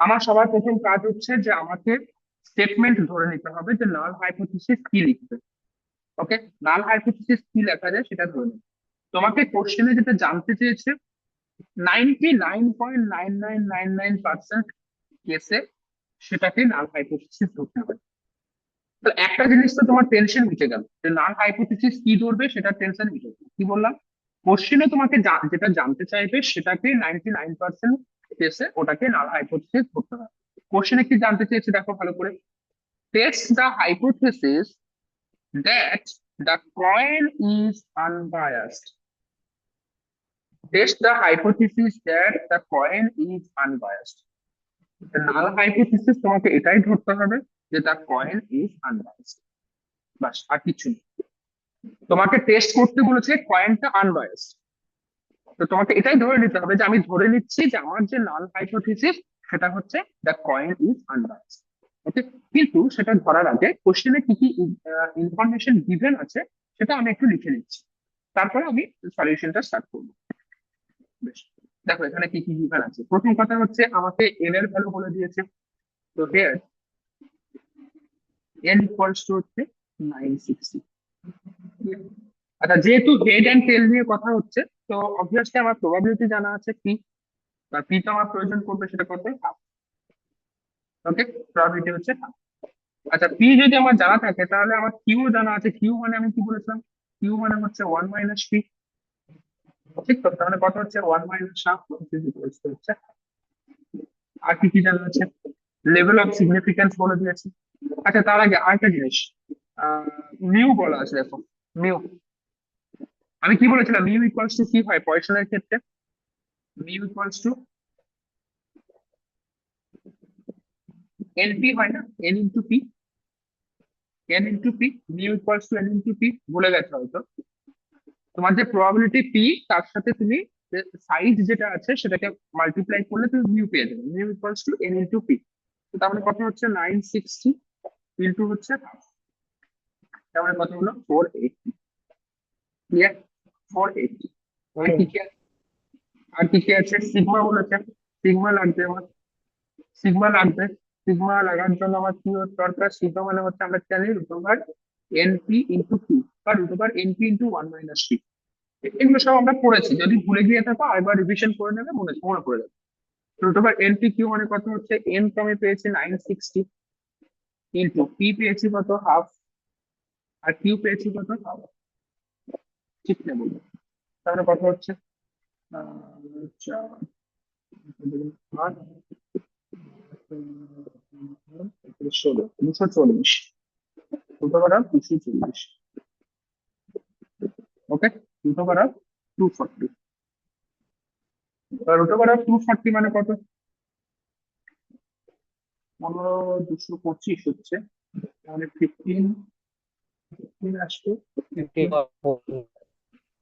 আমার সবার প্রথম কাজ হচ্ছে যে আমাকে স্টেটমেন্ট ধরে নিতে হবে যে নাল হাইপোথিসিস কি লিখবে। ওকে, নাল হাইপোথিসিস কি লেখা যায় সেটা ধরে নিতে। তোমাকে কোশ্চেনে যেটা জানতে চেয়েছে 99.9999% কেসে সেটাকে নাল হাইপোথিসিস ধরতে হবে। তো একটা জিনিস তো তোমার টেনশন মিটে গেল যে নাল হাইপোথিসিস কি ধরবে, সেটা টেনশন মিটে গেল। কি বললাম, কোশ্চেনে তোমাকে যেটা জানতে চাইবে সেটাকে 99% কেসে ওটাকে নাল হাইপোথিসিস ধরতে হবে। কোশ্চেনে কি জানতে চেয়েছে দেখো ভালো করে, test the hypothesis that the coin is unbiased. Test the hypothesis that the coin is unbiased. The null hypothesis তোমাকে এটাই ধরতে হবে যে the coin is unbiased, বাস আর কিছু নেই। তোমাকে টেস্ট করতে বলেছে কয়েনটা আনবায়াসড, তো তোমাকে এটাই ধরে নিতে হবে যে আমি ধরে নিচ্ছি যে আমার যে নাল হাইপোথিসিস সেটা হচ্ছে দ্য কয়েন ইজ আনবায়াসড। ওকে, কিন্তু সেটা ধরার আগে কোশ্চেনে কি কি ইনফরমেশন গিভেন আছে সেটা আমি একটু লিখে নিচ্ছি, তারপরে আমি সলিউশনটা স্টার্ট করবো। বেশ, দেখো এখানে কি কি গিভেন আছে। প্রথম কথা হচ্ছে আমাকে এন এর ভ্যালু বলে দিয়েছে, তো হিয়ার এন ইকুয়ালস টু হচ্ছে 960। আচ্ছা, যেহেতু হেড অ্যান্ড টেল নিয়ে কথা হচ্ছে, তো অবভিয়াসলি আমার প্রবাবিলিটি জানা আছে পি, বা পি তো আমার প্রয়োজন পড়বে, সেটা করতে হাফ। ওকে, প্রবাবিলিটি হচ্ছে হাফ। আচ্ছা, পি যদি আমার জানা থাকে তাহলে আমার কিউ জানা আছে। কিউ মানে আমি কি বলেছিলাম, কিউ মানে হচ্ছে 1 - পি। ঠিক তো, তাহলে কত হচ্ছে 1 - হাফ হচ্ছে। আর কি কি জানা আছে, লেভেল অফ সিগনিফিকেন্স বলে দিয়েছি। আচ্ছা, তার আগে আরেকটা জিনিস, মিউ বলা আছে, দেখো মিউ। আমি কি বলেছিলাম, মিউ ইকুয়ালস টু কি হয় পয়সনের ক্ষেত্রে, মিউ ইকুয়ালস টু এনপি হয় না, N into P, N into P, mu equals two N into P. ভুলে গেছো হয়তো, তোমার যে প্রবাবিলিটি পি তার সাথে তুমি সাইজ যেটা আছে সেটাকে মাল্টিপ্লাই করলে তুমি মিউ পেয়ে যাবে, mu equals two N into P. তো তার মানে কত হচ্ছে 960 ইন্টু হচ্ছে হাফ, তার মানে কত হলো 480। ক্লিয়ার, 480। আর কি কি আছে, আর কি কি আছে, সিগমা বলেছে, সিগমা লাগবে আমার, সিগমা লাগবে। সিগমা লাগার জন্য আমার কি দরকার, সিগমা মানে হচ্ছে আমরা জানি √/, এনপি ইন্টু টু বা root over NP into one minus three. এগুলো সব আমরা পড়েছি, যদি ভুলে গিয়ে থাকো আরেকবার রিভিশন করে নেবে, মনে মনে পড়ে যাবে। রুট ওভার এনপি কিউ মানে কত হচ্ছে, এন তো আমি পেয়েছি 960 ইন্টু পি পেয়েছি কত হাফ, আর কিউ পেয়েছি কত হাফ, ঠিক না বলবো? তাহলে কত হচ্ছে চার, আট, 16, 240, রুট ওভার 240। ওকে, রুট ওভার 240, রুট ওভার 240 মানে কত, 15 225 হচ্ছে, তাহলে 15 আসবে, 15.49,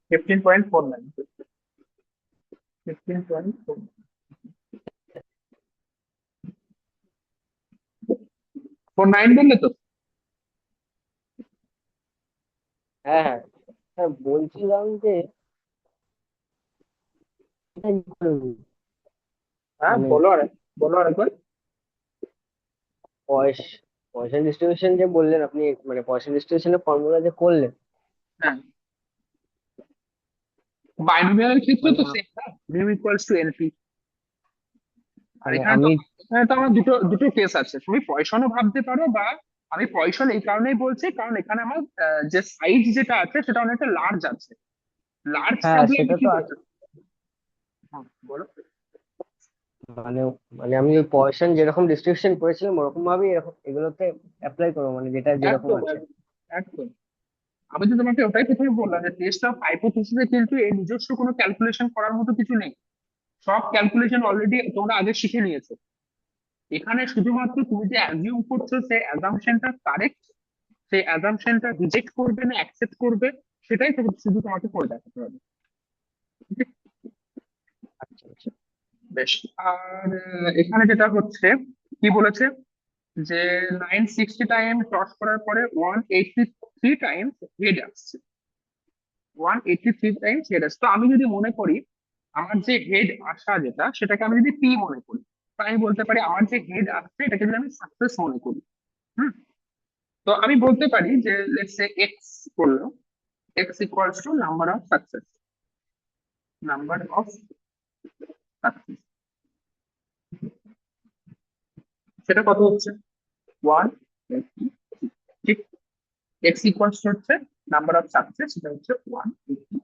15.49 বললে তো?
হ্যাঁ হ্যাঁ হ্যাঁ, বলছিলাম যে এটা কি করে বুঝবো?
হ্যাঁ
মানে
বলো, আর বলো আরেকবার।
পয়সা পয়সা ডিস্ট্রিবিউশন যে বললেন আপনি, মানে পয়সা ডিস্ট্রিবিউশনের ফর্মুলা যে করলেন,
হ্যাঁ, বাইনোমিয়ালের ক্ষেত্রে
মানে
তো সেম না, মিউ ইকুয়ালস টু এনপি। আর
মানে
এখানে তো,
আমি
এখানে তো আমার দুটো দুটো কেস আছে, তুমি পয়সনও ভাবতে পারো, বা আমি পয়সন এই কারণেই বলছি কারণ এখানে আমার যে সাইজ যেটা আছে সেটা অনেকটা লার্জ আছে, লার্জ
হ্যাঁ
থাকলে আমি
সেটা
কি
তো
করতে, হ্যাঁ বলো।
মানে মানে আমি ওই পয়সা যেরকম ডিস্ট্রিবিউশন করেছিলাম ওরকম ভাবেই এরকম এগুলোতে অ্যাপ্লাই করবো, মানে যেটা যেরকম
একদম
আছে।
একদম একদম। আমি তো তোমাকে ওটাই প্রথমে বললাম যে টেস্ট অফ হাইপোথিসিসে কিন্তু এর নিজস্ব কোনো ক্যালকুলেশন করার মতো কিছু নেই, সব ক্যালকুলেশন অলরেডি তোমরা আগে শিখে নিয়েছো। এখানে শুধুমাত্র তুমি যে অ্যাজিউম করছো সেই অ্যাজাম্পশনটা কারেক্ট, সেই অ্যাজাম্পশনটা রিজেক্ট করবে না অ্যাকসেপ্ট করবে, সেটাই শুধু তোমাকে করে দেখাতে হবে। ঠিক আছে?
আচ্ছা আচ্ছা।
বেশ। আর এখানে যেটা হচ্ছে, কি বলেছে যে 960 টাইম টস করার পরে 183 টাইমস হেড আসছে, 183 টাইমস হেড আসছে। তো আমি যদি মনে করি আমার যে হেড আসা যেটা, সেটাকে আমি যদি পি মনে করি, তো আমি বলতে পারি আমার যে হেড আসছে এটাকে যদি আমি সাকসেস মনে করি। হুম, তো আমি বলতে পারি যে লেটস সে এক্স করলো, x equals to number of success, number of success, সেটা কত হচ্ছে, 180, ঠিক। এক্স ইকুয়ালস টু হচ্ছে নাম্বার অফ সাকসেস, সেটা হচ্ছে 180।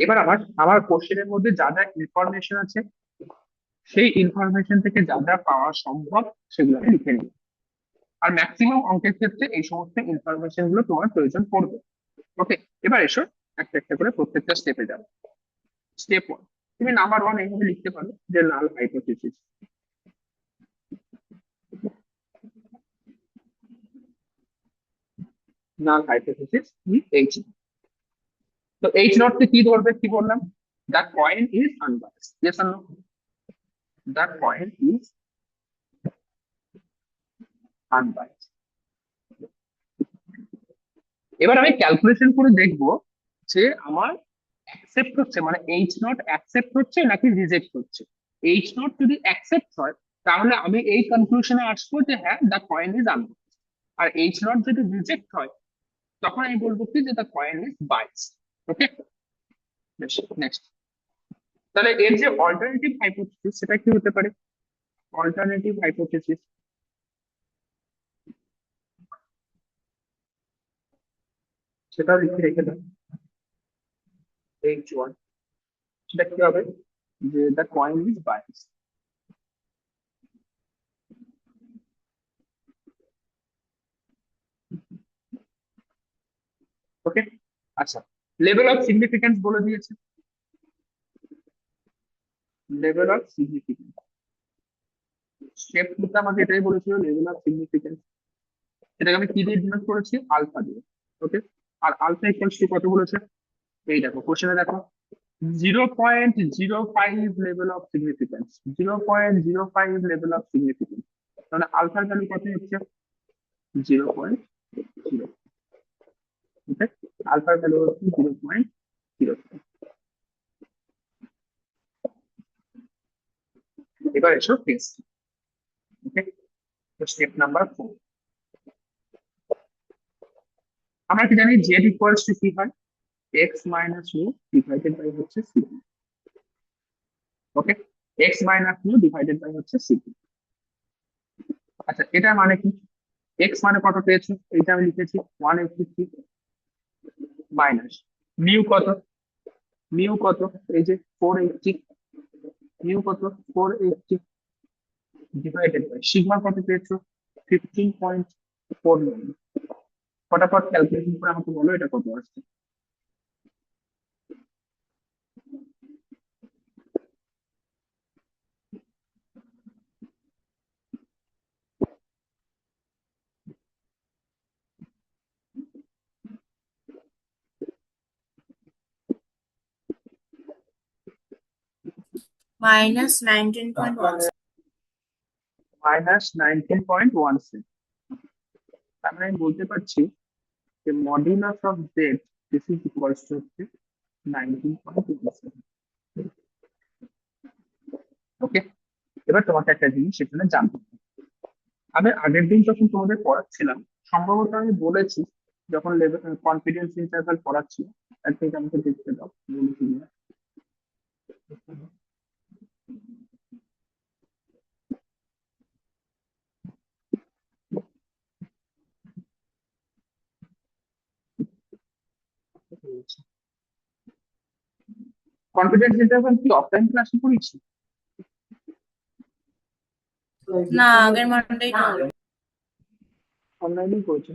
এবার আমার আমার কোশ্চেনের মধ্যে যা যা ইনফরমেশন আছে, সেই ইনফরমেশন থেকে যা যা পাওয়া সম্ভব সেগুলো আমি লিখে নিই। আর ম্যাক্সিমাম অঙ্কের ক্ষেত্রে এই সমস্ত ইনফরমেশন গুলো তোমার প্রয়োজন পড়বে। ওকে, এবার এসো একটা একটা করে প্রত্যেকটা স্টেপে যাও। স্টেপ ওয়ান, তুমি নাম্বার ওয়ান এইভাবে লিখতে পারো যে null hypothesis, null hypothesis H. তো এইচ নট কে কি ধরবে, কি বললাম, the coin is unbiased, yes or no, the coin is unbiased. এবার আমি ক্যালকুলেশন করে দেখবো যে আমার অ্যাকসেপ্ট হচ্ছে, মানে এইচ নট অ্যাকসেপ্ট হচ্ছে নাকি রিজেক্ট হচ্ছে। এইচ নট যদি অ্যাকসেপ্ট হয় তাহলে আমি এই কনক্লুশনে আসবো যে হ্যাঁ দ্য কয়েন ইজ আনবায়াসড। আর এইচ নট যদি রিজেক্ট হয় তখন আমি বলবো কি যে the coin is biased. Okay, বেশ, নেক্সট। তাহলে এর যে অল্টারনেটিভ হাইপোথিসিস সেটা কি হতে পারে, অল্টারনেটিভ হাইপোথিসিস সেটা লিখে রেখে দাও, এইচ ওয়ান, সেটা কি হবে যে দ্য কয়েন ইজ বায়াসড। ওকে, আচ্ছা, লেভেল অফ সিগনিফিকেন্স বলে দিয়েছে, লেভেল অফ সিগনিফিকেন্স, স্টেপ টুতে আমাকে এটাই বলেছিল, লেভেল অফ সিগনিফিকেন্স, সেটাকে আমি কি দিয়ে ডিনোট করেছি, আলফা দিয়ে। ওকে, আর আলফা ইকুয়ালস টু কত বলেছে, এই দেখো কোশ্চেনে দেখো, 0.05 level of significance, 0.05 level of significance, তাহলে আলফার ভ্যালু কত হচ্ছে, 0.0। ওকে, আলফার ভ্যালু হচ্ছে 0.0। এবার এসো টেস্ট। ওকে, তো স্টেপ নাম্বার 4, আমরা কি জানি z ইকুয়ালস টু কি হয়, x minus mu divided by হচ্ছে sigma. Okay, x minus mu divided by হচ্ছে সিগমা। আচ্ছা, এটা মানে কি, x মানে কত পেয়েছো, এটা আমি লিখেছি 183 মাইনাস মিউ কত, মিউ কত, এই যে 480, মিউ কত 480 ডিভাইডেড বাই সিগমা কত পেয়েছো 15.49। ফটাফট ক্যালকুলেশন করে আমাকে বলো এটা কত আসছে।
minus 19.1.
মাইনাস 19.16। তার মানে আমি বলতে পারছি যে modulus of Z this is equals to হচ্ছে 19.17। ওকে, এবার তোমাকে একটা জিনিস সেখানে জানতে হবে। আমি আগের দিন যখন তোমাদের পড়াচ্ছিলাম, সম্ভবত আমি বলেছি, যখন লেভেল কনফিডেন্স ইন্টারভ্যাল পড়াচ্ছি, একদিন আমাকে দেখতে দাও বলেছি কিনা। কনফিডেন্স ইন্টারভ্যাল কি অফলাইন ক্লাসে পড়েছি?
না, আগের মানডেই না।
অনলাইনেই করেছি।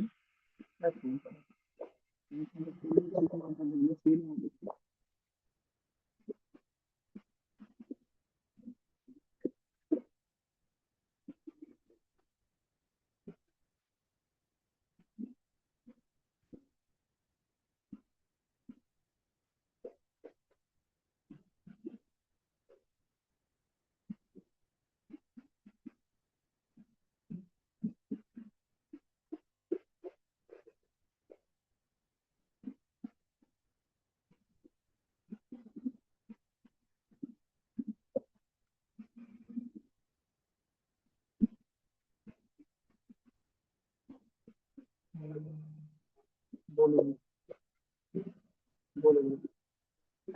বলুন বলুন।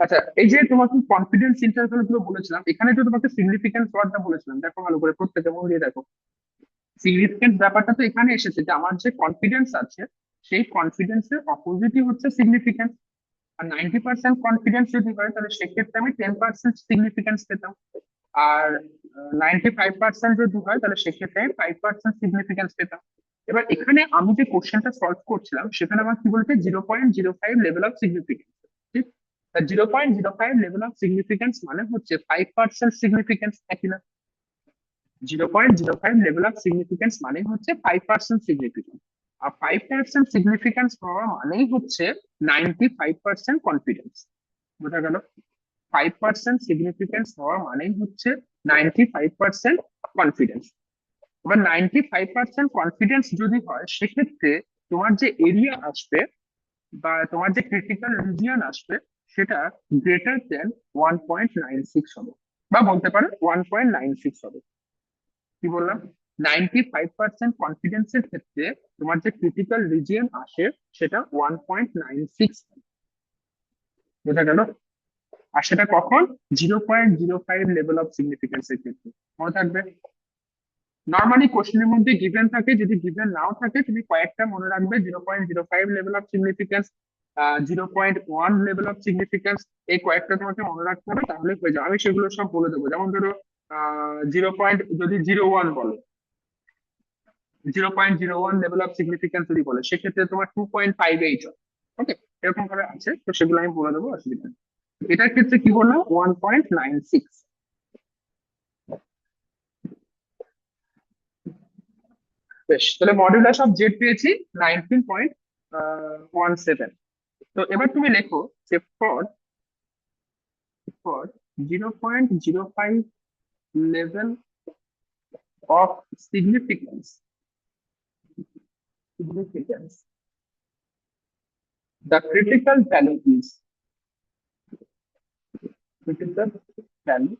আচ্ছা, এই যে তোমাকে কনফিডেন্স ইন্টারভ্যাল গুলো বলেছিলাম, এখানে তো তোমাকে সিগনিফিকেন্স ওয়ার্ডটা বলেছিলাম, দেখো ভালো করে প্রত্যেকে মন দিয়ে দেখো। সিগনিফিকেন্স ব্যাপারটা তো এখানে এসেছে যে আমার যে কনফিডেন্স আছে সেই কনফিডেন্সের অপোজিটই হচ্ছে সিগনিফিকেন্স। আর 90% কনফিডেন্স যদি হয় তাহলে সেক্ষেত্রে আমি 10% সিগনিফিকেন্স পেতাম। আর 95% যদি হয় তাহলে সেক্ষেত্রে আমি 5% সিগনিফিকেন্স পেতাম। এবার এখানে আমি যে কোশ্চেনটা সলভ করছিলাম সেখানে আমার কি বলতে 0.05 লেভেল অফ সিগনিফিকেন্স। ঠিক, 0.05 লেভেল অফ সিগনিফিকেন্স মানে হচ্ছে 5% সিগনিফিকেন্স, একই না? 0.05 লেভেল অফ সিগনিফিকেন্স মানে হচ্ছে 5% সিগনিফিকেন্স। আর 5% সিগনিফিকেন্স হওয়া মানেই হচ্ছে 95% কনফিডেন্স। বোঝা গেল? 5% সিগনিফিকেন্স হওয়া মানেই হচ্ছে 95% কনফিডেন্স। এবার 95% কনফিডেন্স যদি হয় সেক্ষেত্রে তোমার যে এরিয়া আসবে বা তোমার যে ক্রিটিক্যাল রিজিয়ন আসবে সেটা গ্রেটার দেন 1.96 হবে, বা বলতে পারো 1.96 হবে। কি বললাম, 95% কনফিডেন্সের ক্ষেত্রে তোমার যে ক্রিটিক্যাল রিজিয়ন আসে সেটা 1.96। বোঝা গেল? আর সেটা কখন, 0.05 লেভেল অফ সিগনিফিকেন্স এর ক্ষেত্রে। মনে থাকবে, নর্মালি কোশ্চেনের মধ্যে গিভেন থাকে, যদি গিভেন নাও থাকে তুমি কয়েকটা মনে রাখবে, 0.05 level of significance, 0.1 level of significance, এই কয়েকটা তোমাকে মনে রাখতে হবে, তাহলে হয়ে যাবে। আমি সেগুলো সব বলে দেবো। যেমন ধরো 0.01 বলো, 0.01 লেভেল অফ সিগনিফিকেন্স যদি বলে সেক্ষেত্রে তোমার 2.58 হয়। ওকে, এরকম ভাবে আছে, তো সেগুলো আমি বলে দেবো, অসুবিধা নেই। এটার ক্ষেত্রে কি বললাম, 1.96। বেশ, তাহলে মডুলাস অফ জেড পেয়েছি 19.17। তো এবার তুমি লেখো যে for for 0.05 level of significance significance the critical value is critical value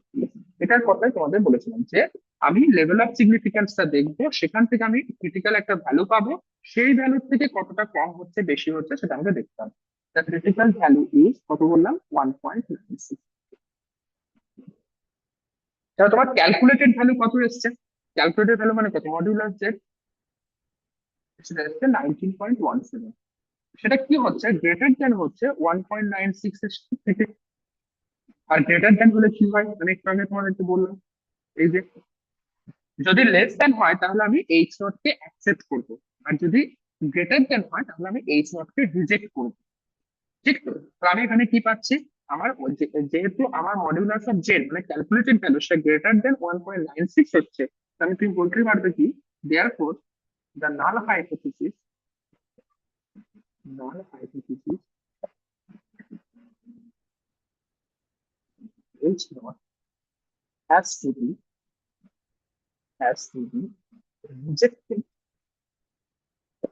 এটার কথাই তোমাদের বলেছিলাম যে আমি লেভেল অফ সিগনিফিকেন্সটা দেখবো, সেখান থেকে আমি ক্রিটিক্যাল একটা ভ্যালু পাবো, সেই ভ্যালুর থেকে কতটা কম হচ্ছে বেশি হচ্ছে সেটা আমাকে দেখতে হবে। দ্য ক্রিটিক্যাল ভ্যালু ইজ কত বললাম, 1.96। তাহলে তোমার ক্যালকুলেটেড ভ্যালু কত এসছে? ক্যালকুলেটেড ভ্যালু মানে কত, মডিউলাস জেড সেটা এসছে 19.17। সেটা কি হচ্ছে, গ্রেটার দেন হচ্ছে 1.96 থেকে। আর গ্রেটার দেন হলে কি হয়, মানে একটু আগে তোমাদেরকে বললাম, এই যে যদি লেস দেন হয় তাহলে আমি এইচ নট কে অ্যাকসেপ্ট করবো, আর যদি গ্রেটার দেন হয় তাহলে আমি এইচ নট কে রিজেক্ট করবো। ঠিক তো? তো আমি এখানে কি পাচ্ছি, আমার যেহেতু আমার মডিউলাস অফ জেড মানে ক্যালকুলেটেড ভ্যালু সেটা গ্রেটার দেন 1.96 হচ্ছে, তাহলে তুমি বলতে পারবে কি, therefore the null hypothesis, null hypothesis H not has to be has to be rejected,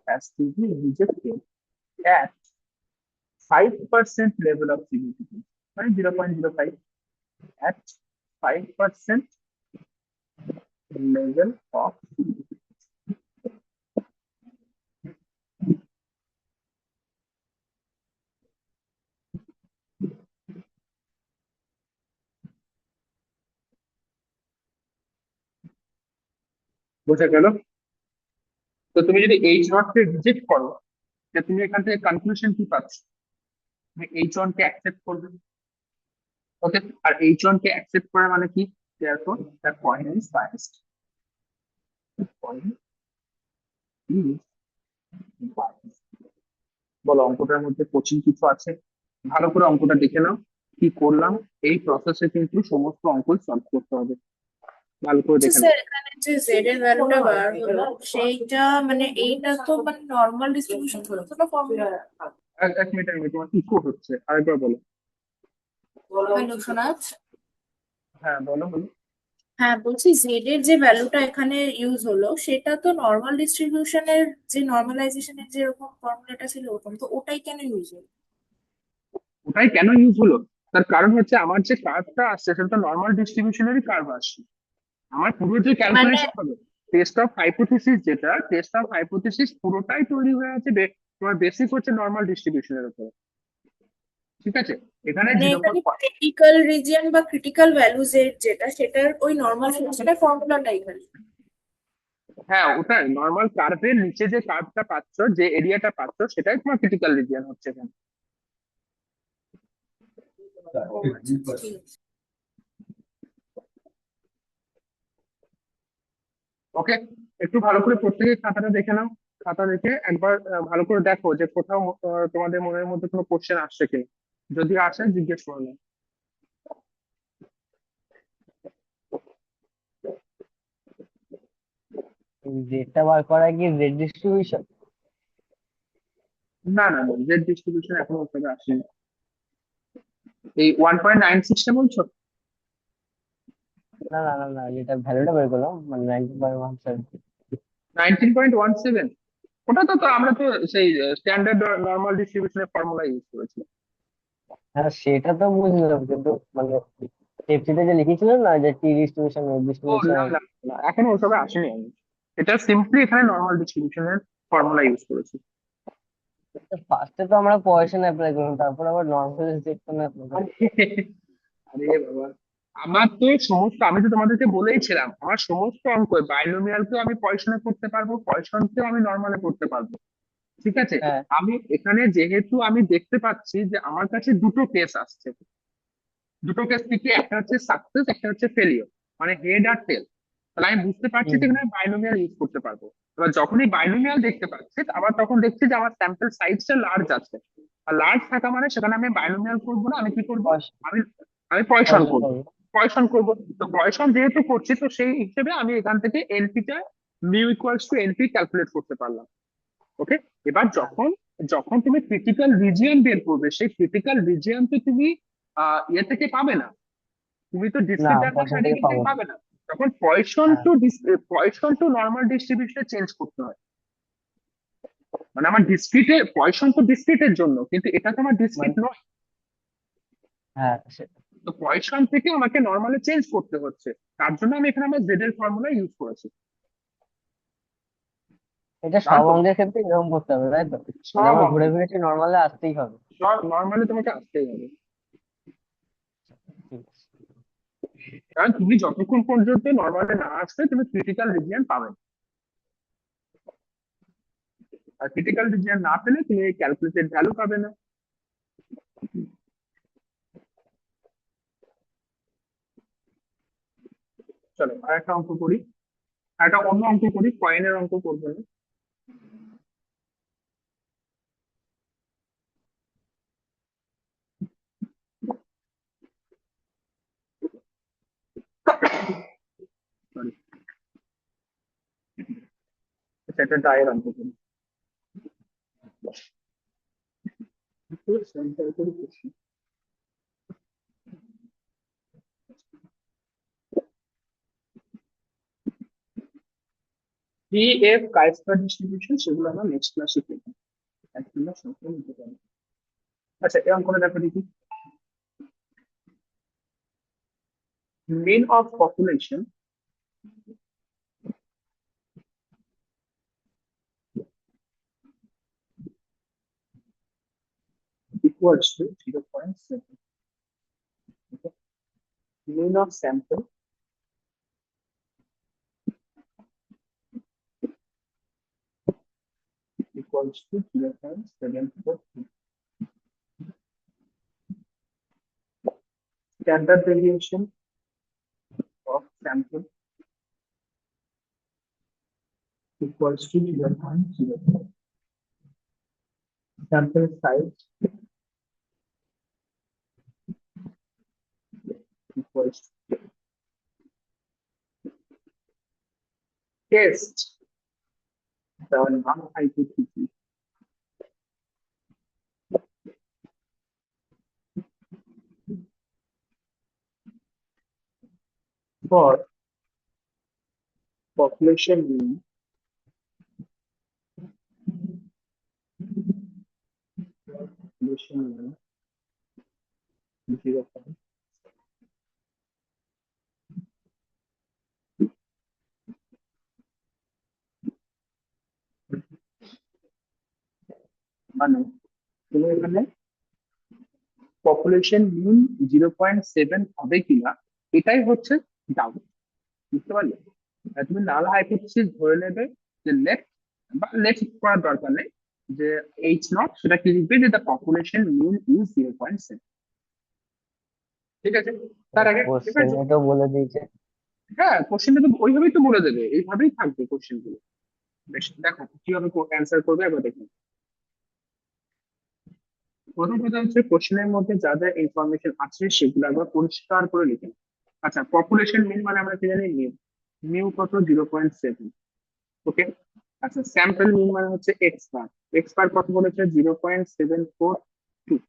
has to be rejected at 5% level of significance, right? 0.05 at 5% level of significance. বোঝা গেল? তো তুমি যদি এইচ নট কে রিজেক্ট করো, যে তুমি এখান থেকে কনক্লুশন কি পাচ্ছ, তুমি এইচ ওয়ান কে অ্যাকসেপ্ট করবে। ওকে, আর এইচ ওয়ান কে অ্যাকসেপ্ট করা মানে কি, therefore the point is biased, point is biased। বলো, অঙ্কটার মধ্যে কোচিং কিছু আছে? ভালো করে অঙ্কটা দেখে নাও কি করলাম, এই প্রসেসে কিন্তু সমস্ত অঙ্ক সলভ করতে হবে, ভালো করে
আচ্ছা
দেখে নাও।
স্যার, এখানে যে জেড এর ভ্যালুটা বার হলো সেইটা মানে এইটা তো মানে নর্মাল ডিস্ট্রিবিউশন হলো তো না ফর্মুলা?
এক মিনিট, আমি তোমার ইকো হচ্ছে, আরেকবার বলো।
হ্যালো শোনা যাচ্ছে?
হ্যাঁ বলো বলো।
হ্যাঁ বলছি জেড এর যে ভ্যালুটা এখানে ইউজ হলো সেটা তো নর্মাল ডিস্ট্রিবিউশনের যে নর্মালাইজেশনের যেরকম ফর্মুলাটা ছিল ওরকম, তো ওটাই কেন ইউজ হলো?
ওটাই কেন ইউজ হলো, তার কারণ হচ্ছে আমার যে কার্ভটা আসছে সেটা তো নর্মাল ডিস্ট্রিবিউশনেরই কার্ভ আসছে। আমার পুরো যে
মানে
ক্যালকুলেশন হবে, টেস্ট অফ হাইপোথিসিস, যেটা টেস্ট অফ হাইপোথিসিস পুরোটাই তৈরি হয়ে আছে তোমার বেসিক হচ্ছে নর্মাল ডিস্ট্রিবিউশনের উপর। ঠিক আছে, এখানে
মানে
জিরো
এখানে ক্রিটিক্যাল রিজিয়ন বা ক্রিটিক্যাল ভ্যালুজ এর যেটা সেটার ওই নর্মাল ডিস্ট্রিবিউশনের ফর্মুলাটাই এখানে।
হ্যাঁ ওটাই নর্মাল কার্ভের নিচে যে কার্ভটা পাচ্ছ, যে এরিয়াটা পাচ্ছ, সেটাই তোমার ক্রিটিক্যাল রিজিয়ন হচ্ছে এখানে।
ও আচ্ছা ঠিক আছে।
ওকে, একটু ভালো করে প্রত্যেকে খাতাটা দেখে নাও। খাতা দেখে একবার ভালো করে দেখো যে কোথাও তোমাদের মনের মধ্যে কোনো কোশ্চেন আসছে কিনা, যদি আসে জিজ্ঞেস করে নাও।
জেডটা বার করা কি জেড ডিস্ট্রিবিউশন?
না না না, জেড ডিস্ট্রিবিউশন এখনো ওখানে আসেনি। এই 1.96টা বলছো?
না না না না, যেটা ভ্যালুটা বের করলাম মানে 90.17।
19.17, ওটা তো তো আমরা তো সেই স্ট্যান্ডার্ড নর্মাল ডিস্ট্রিবিউশনের ফর্মুলা ইউজ করেছি।
হ্যাঁ সেটা তো বুঝলাম, কিন্তু মানে এফসিতে যে লিখেছিলেন না যে টি ডিস্ট্রিবিউশন এফ
ও না
ডিস্ট্রিবিউশন।
না না, এখনো ওসবে আসেনি আমি, এটা সিম্পলি এখানে নর্মাল ডিস্ট্রিবিউশনের ফর্মুলা ইউজ করেছি।
ফার্স্টে তো আমরা পয়সন অ্যাপ্লাই করলাম, তারপর আবার নর্মাল সেকশন অ্যাপ্লাই করলাম।
আরে বাবা, আমার তো সমস্ত, আমি তো তোমাদেরকে বলেইছিলাম আমার সমস্ত অঙ্ক বাইনোমিয়ালকেও আমি পয়সনে করতে পারবো, পয়সনকেও আমি নর্মালে করতে পারবো। ঠিক আছে,
হ্যাঁ।
আমি এখানে যেহেতু আমি দেখতে পাচ্ছি যে আমার কাছে দুটো কেস আসছে, দুটো কেস কি কি, একটা হচ্ছে সাকসেস, একটা হচ্ছে ফেলিওর, মানে হেড আর টেল। তাহলে আমি বুঝতে পারছি যে
হুম।
এখানে বাইনোমিয়াল ইউজ করতে পারবো। এবার যখনই বাইনোমিয়াল দেখতে পাচ্ছি আবার তখন দেখছি যে আমার স্যাম্পল সাইজটা লার্জ আছে, আর লার্জ থাকা মানে সেখানে আমি বাইনোমিয়াল করবো না, আমি কি করবো, আমি আমি পয়সন
পয়সন
করবো।
করবো।
পয়সন করবো, তো পয়সন যেহেতু করছি তো সেই হিসেবে আমি এখান থেকে এনপিটা mu equals to NP calculate করতে পারলাম। ওকে, এবার যখন যখন তুমি ক্রিটিক্যাল রিজিয়ন বের করবে, সেই ক্রিটিক্যাল রিজিয়ন তো তুমি ইয়ে থেকে পাবে না, তুমি তো
না,
ডিসক্রিটাইজার
পয়সন থেকে
ভ্যারিয়েবল
পাবো
থেকে
না।
পাবে না। তখন পয়সন
হ্যাঁ।
টু পয়সন টু নর্মাল ডিস্ট্রিবিউশনে চেঞ্জ করতে হয়। মানে আমার ডিসক্রিটে পয়সন তো ডিসক্রিটের জন্য, কিন্তু এটা তো আমার ডিসক্রিট
মানে
নয়।
হ্যাঁ
তো পয়েশন থেকে আমাকে নর্মালে চেঞ্জ করতে হচ্ছে, তার জন্য আমি এখানে আমার জেড এর ফর্মুলা ইউজ করেছি।
এটা
তাই
সব
তো,
অঙ্কের ক্ষেত্রে এরকম করতে হবে তাই তো? মানে
সব
আমার ঘুরে
অঙ্কে
ফিরে নর্মালে আসতেই হবে।
নর্মালি তোমাকে আসতেই হবে।
ঠিক আছে।
কারণ তুমি যতক্ষণ পর্যন্ত নর্মালে না আসবে তুমি ক্রিটিক্যাল রিজিয়ন পাবে না। আর ক্রিটিক্যাল রিজিয়ন না পেলে তুমি ক্যালকুলেটেড ভ্যালু পাবে না। চলো আর একটা অঙ্ক করি, আর একটা অন্য অঙ্ক করি, কয়েনের অঙ্ক করবো না। Sorry, আচ্ছা, একটা ডায়ের অঙ্ক করি। পি এফ কাই স্কয়ার ডিস্ট্রিবিউশন সেগুলো আমরা নেক্সট ক্লাসে করবো, একদম সম্পূর্ণ নিতে পারি। আচ্ছা এই অঙ্কটা দেখো দেখি। mean of population equals to 0.7. Okay. Mean of sample equals to 0.743. Standard deviation of sample equals to 0.04. Sample size equals to test the null hypothesis for population mean population mean 0. মানে তুমি এখানে পপুলেশন মিন 0.7 হবে কিনা এটাই হচ্ছে ডাউট, বুঝতে পারলে? তুমি নাল হাইপোথিসিস ধরে নেবে যে লেফট, বা লেফট করার দরকার নেই, যে এইচ নট সেটা কি লিখবে যে দ্য পপুলেশন মিন ইজ 0.7। ঠিক আছে, তার আগে ঠিক আছে।
কোশ্চেনে তো বলে দিয়েছে।
হ্যাঁ, কোশ্চেনটা তো ওইভাবেই তো বলে দেবে, এইভাবেই থাকবে কোশ্চেন গুলো। বেশ, দেখো কিভাবে অ্যান্সার করবে একবার দেখুন। প্রথম কথা হচ্ছে কোশ্চেনের মধ্যে যা যা ইনফরমেশন আছে সেগুলো একবার পরিষ্কার করে লিখে নাও। আচ্ছা, পপুলেশন মিন মানে আমরা কি জানি, মিউ। মিউ কত? 0.7। ওকে। আচ্ছা, স্যাম্পল মিন মানে হচ্ছে এক্স বার। এক্স বার কত বলেছে? 0.742।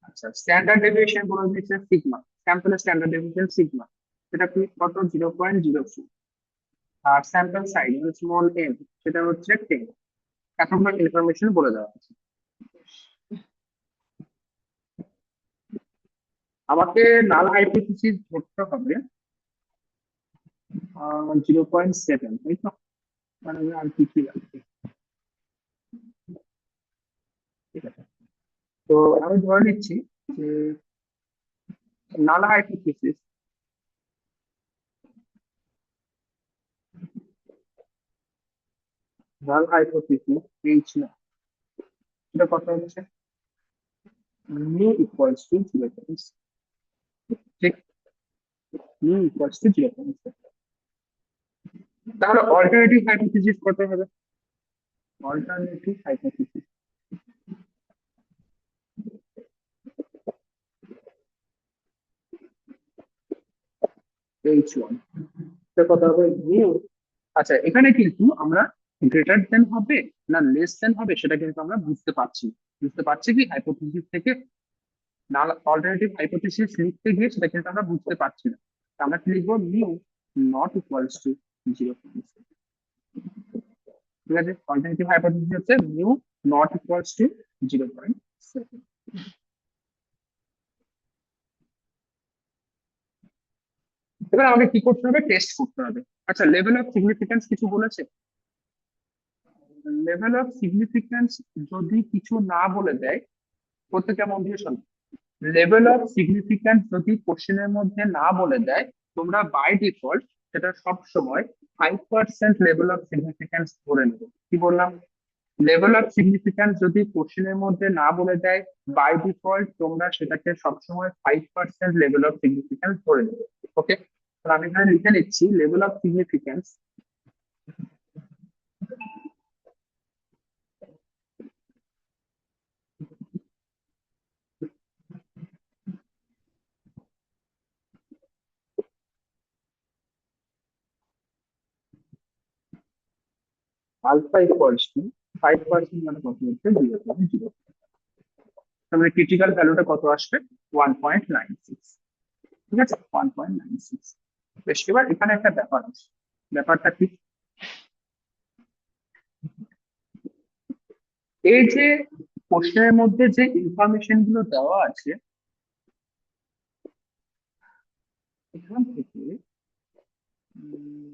আচ্ছা, স্ট্যান্ডার্ড ডেভিয়েশন বলে দিচ্ছে সিগমা। স্যাম্পলের স্ট্যান্ডার্ড ডেভিয়েশন সিগমা, সেটা কি কত? 0.04। আর স্যাম্পল সাইজ স্মল এম, সেটা হচ্ছে 10। এতগুলো ইনফরমেশন বলে দেওয়া আছে। আমাকে নাল হাইপোথিসিস ধরতে হবে 0.7, তাই তো? মানে আর কি কি লাগবে? ঠিক আছে, তো আমি ধরে নিচ্ছি যে null hypothesis null hypothesis H না, এটা কত হচ্ছে? Mu equals two 0.6। ঠিক, মিউ ইকুয়ালস টু 0.6। তাহলে অল্টারনেটিভ হাইপোথিসিস কত হবে? অল্টারনেটিভ হাইপোথিসিস এইচ ওয়ান, এটা কত হবে? মিউ। আচ্ছা, এখানে কিন্তু আমরা গ্রেটার দেন হবে না লেস দেন হবে সেটা কিন্তু আমরা বুঝতে পারছি না। বুঝতে পারছি কি হাইপোথিসিস থেকে নাল অল্টারনেটিভ হাইপোথিসিস লিখতে গিয়ে সেটা কিন্তু আমরা বুঝতে পারছি না। তো আমরা কি লিখবো? Mu not equals two 0.7। ঠিক আছে, অল্টারনেটিভ হাইপোথিসিস হচ্ছে মিউ নট ইকুয়ালস টু 0.7। এবার আমাকে কি করতে হবে, টেস্ট করতে হবে। আচ্ছা, লেভেল অফ সিগনিফিকেন্স কিছু বলেছে? লেভেল অফ সিগনিফিকেন্স যদি কিছু না বলে দেয়, প্রত্যেকে মন দিয়ে শোনো, লেভেল অফ সিগনিফিকেন্স যদি কোশ্চেনের মধ্যে না বলে দেয়, তোমরা বাই ডিফল্ট সেটা সব সময় 5% লেভেল অফ সিগনিফিকেন্স ধরে নেবে। কি বললাম? লেভেল অফ সিগনিফিকেন্স যদি কোশ্চেনের মধ্যে না বলে দেয়, বাই ডিফল্ট তোমরা সেটাকে সবসময় 5% লেভেল অফ সিগনিফিকেন্স ধরে নেবে। ওকে, আমি এখানে লিখে নিচ্ছি level of significance alpha equals to 5% মানে কত হচ্ছে? 0.0। তাহলে ক্রিটিক্যাল ভ্যালুটা কত আসবে? 1.96। ঠিক আছে, 1.96। বেশ, এবার এখানে একটা ব্যাপার আছে। ব্যাপারটা কি? এই যে কোশ্চেনের মধ্যে যে ইনফরমেশন গুলো দেওয়া আছে, এখান থেকে উম,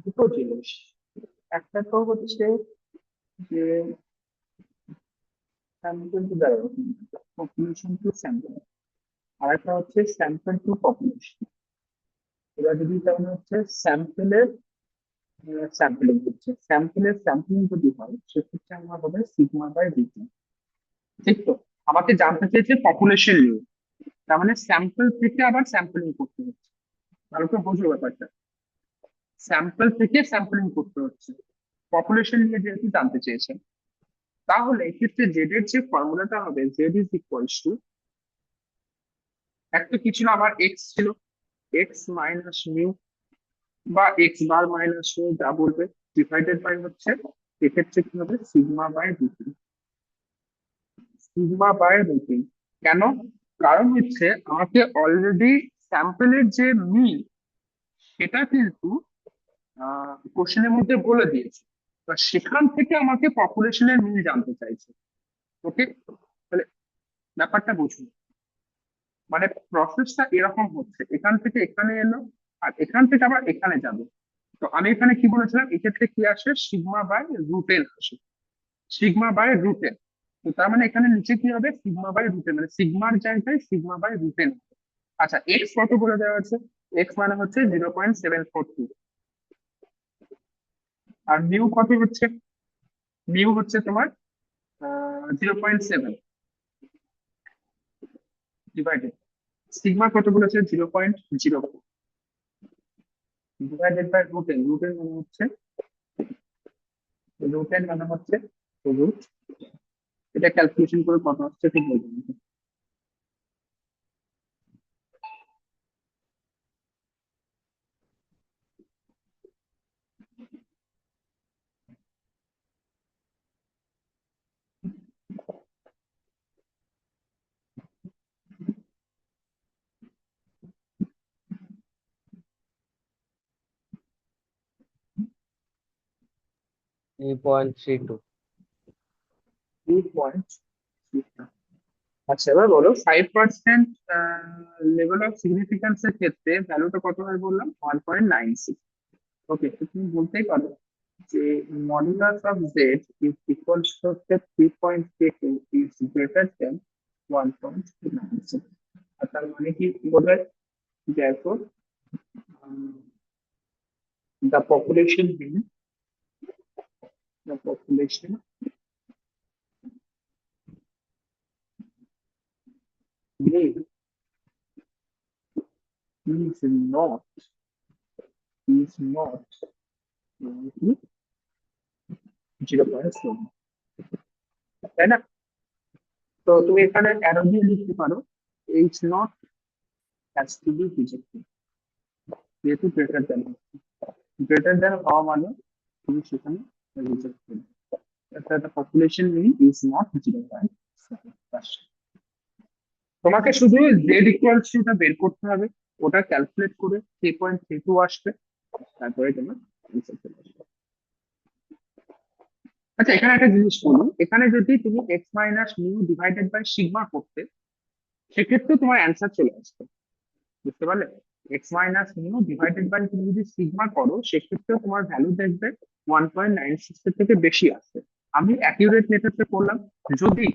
দুটো জিনিস। একটা তো হচ্ছে যে sample to population to sample, আর একটা হচ্ছে স্যাম্পল টু পপুলেশন। এবার যদি তেমন হচ্ছে স্যাম্পলের স্যাম্পলিং হচ্ছে, স্যাম্পলের স্যাম্পলিং যদি হয় সেক্ষেত্রে আমার হবে সিগমা বাই বিটা। ঠিক তো? আমাকে জানতে চেয়েছে পপুলেশন নিয়ে, তার মানে স্যাম্পল থেকে আবার স্যাম্পলিং করতে হচ্ছে। ভালো করে বোঝো ব্যাপারটা, স্যাম্পল থেকে স্যাম্পলিং করতে হচ্ছে পপুলেশন নিয়ে যেহেতু জানতে চেয়েছেন। তাহলে এক্ষেত্রে জেড এর যে ফর্মুলাটা হবে, জেড ইজ ইকুয়ালস টু, একটা কি ছিল আমার, এক্স ছিল, এক্স মাইনাস মিউ বা এক্স বার মাইনাস মিউ যা বলবে, ডিভাইডেড বাই হচ্ছে এক্ষেত্রে কি হবে, sigma by root. Sigma by root n. কেন? কারণ হচ্ছে আমাকে অলরেডি স্যাম্পলের যে মিন সেটা কিন্তু কোশ্চেনের মধ্যে বলে দিয়েছে, তো সেখান থেকে আমাকে পপুলেশনের মিন জানতে চাইছে। ওকে, তাহলে ব্যাপারটা বুঝুন, মানে প্রসেসটা এরকম হচ্ছে, এখান থেকে এখানে এলো আর এখান থেকে আবার এখানে যাবে। তো আমি এখানে কি বলেছিলাম, এক্ষেত্রে কি আসে, সিগমা বাই রুটেন আসে, সিগমা বাই রুটেন। তো তার মানে এখানে নিচে কি হবে, সিগমা বাই রুটেন, মানে সিগমার জায়গায় সিগমা বাই রুটেন। আচ্ছা, এক্স কত বলে দেওয়া আছে? এক্স মানে হচ্ছে 0.742। আর মিউ কত হচ্ছে? মিউ হচ্ছে তোমার 0.7 ডিভাইডেড, সিগমা কত বলেছে? 0.04 ডিভাইডেড বাই রুটেন। রুটেন মানে হচ্ছে রুট। এটা ক্যালকুলেশন করে কত হচ্ছে ঠিক বলবেন?
3.32।
2.3। আচ্ছা, এবার বলো 5% লেভেল অফ সিগনিফিকেন্স এর ক্ষেত্রে ভ্যালুটা কত হয় বললাম? 1.96। ওকে, তো তুমি বলতেই পারো যে modulus of Z is equals to 3.32 is greater than 1.96। আর তার মানে কি বোঝায়? therefore the population mean is not is not 0.7, তাই না? তো তুমি এখানে অ্যারো দিয়ে লিখতে পারো H not has to be rejected, যেহেতু গ্রেটার দেন হওয়া মানে তুমি সেখানে রিজেক্ট করবে। অর্থাৎ পপুলেশন মিন ইজ নট 0.7। তোমাকে শুধু জেড ইকুয়ালস টুটা বের করতে হবে, ওটা ক্যালকুলেট করে 3.32 আসবে, তারপরে তোমার answer চলে আসবে। আচ্ছা, এখানে একটা জিনিস বলি, এখানে যদি তুমি X minus mu divided by sigma করতে, সেক্ষেত্রে তোমার অ্যান্সার চলে আসবে, বুঝতে পারলে? X minus mu divided by তুমি যদি সিগমা করো সেক্ষেত্রে তোমার ভ্যালু দেখবে 1.96 এর থেকে বেশি আসবে। আমি অ্যাকিউরেট মেথডে করলাম। যদি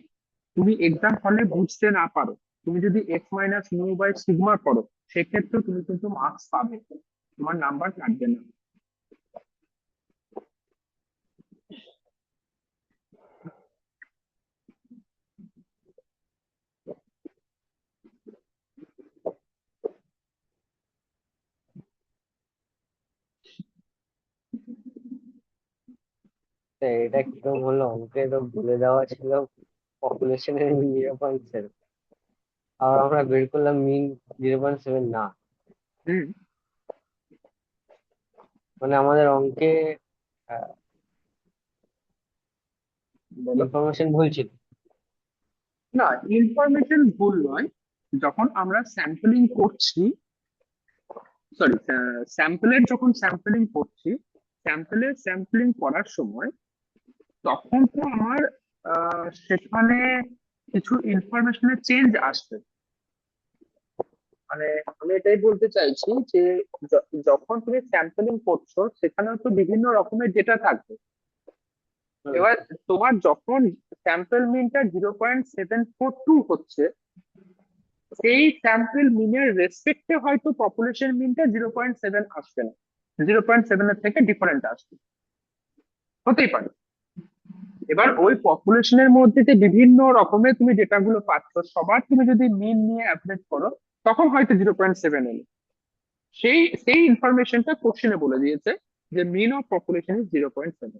তুমি এক্সাম হলে বুঝতে না পারো, তুমি যদি X minus mu by sigma করো সেক্ষেত্রে তুমি কিন্তু মার্কস পাবে, তোমার নাম্বার কাটবে না।
তো এটা কিরকম হলো, অঙ্কে তো বলে দেওয়া ছিল পপুলেশনের 0.7, আর আমরা বের করলাম মিন 0.7 না।
হুম,
মানে আমাদের অঙ্কে
বলো।
ইনফরমেশন ভুল ছিল।
না, ইনফরমেশন ভুল নয়। যখন আমরা স্যাম্পলিং করছি, সরি, স্যাম্পলের যখন স্যাম্পলিং করছি, স্যাম্পলিং করার সময় তখন তো আমার সেখানে কিছু ইনফরমেশনের চেঞ্জ আসবে। মানে আমি এটাই বলতে চাইছি যে যখন তুমি স্যাম্পলিং করছো সেখানেও তো বিভিন্ন রকমের ডেটা থাকবে। এবার তোমার যখন স্যাম্পল মিনটা 0.742 হচ্ছে, সেই স্যাম্পল মিনের রেসপেক্টে হয়তো পপুলেশন মিনটা 0.7 আসবে না, 0.7 এর থেকে ডিফারেন্ট আসবে, হতেই পারে। এবার ওই পপুলেশনের মধ্যে যে বিভিন্ন রকমের তুমি ডেটা গুলো পাচ্ছ সবার তুমি যদি মিন নিয়ে অ্যাভারেজ করো তখন হয়তো 0.7 এলো। সেই সেই ইনফরমেশনটা কোশ্চেনে বলে দিয়েছে যে মিন অফ পপুলেশন ইজ 0.7।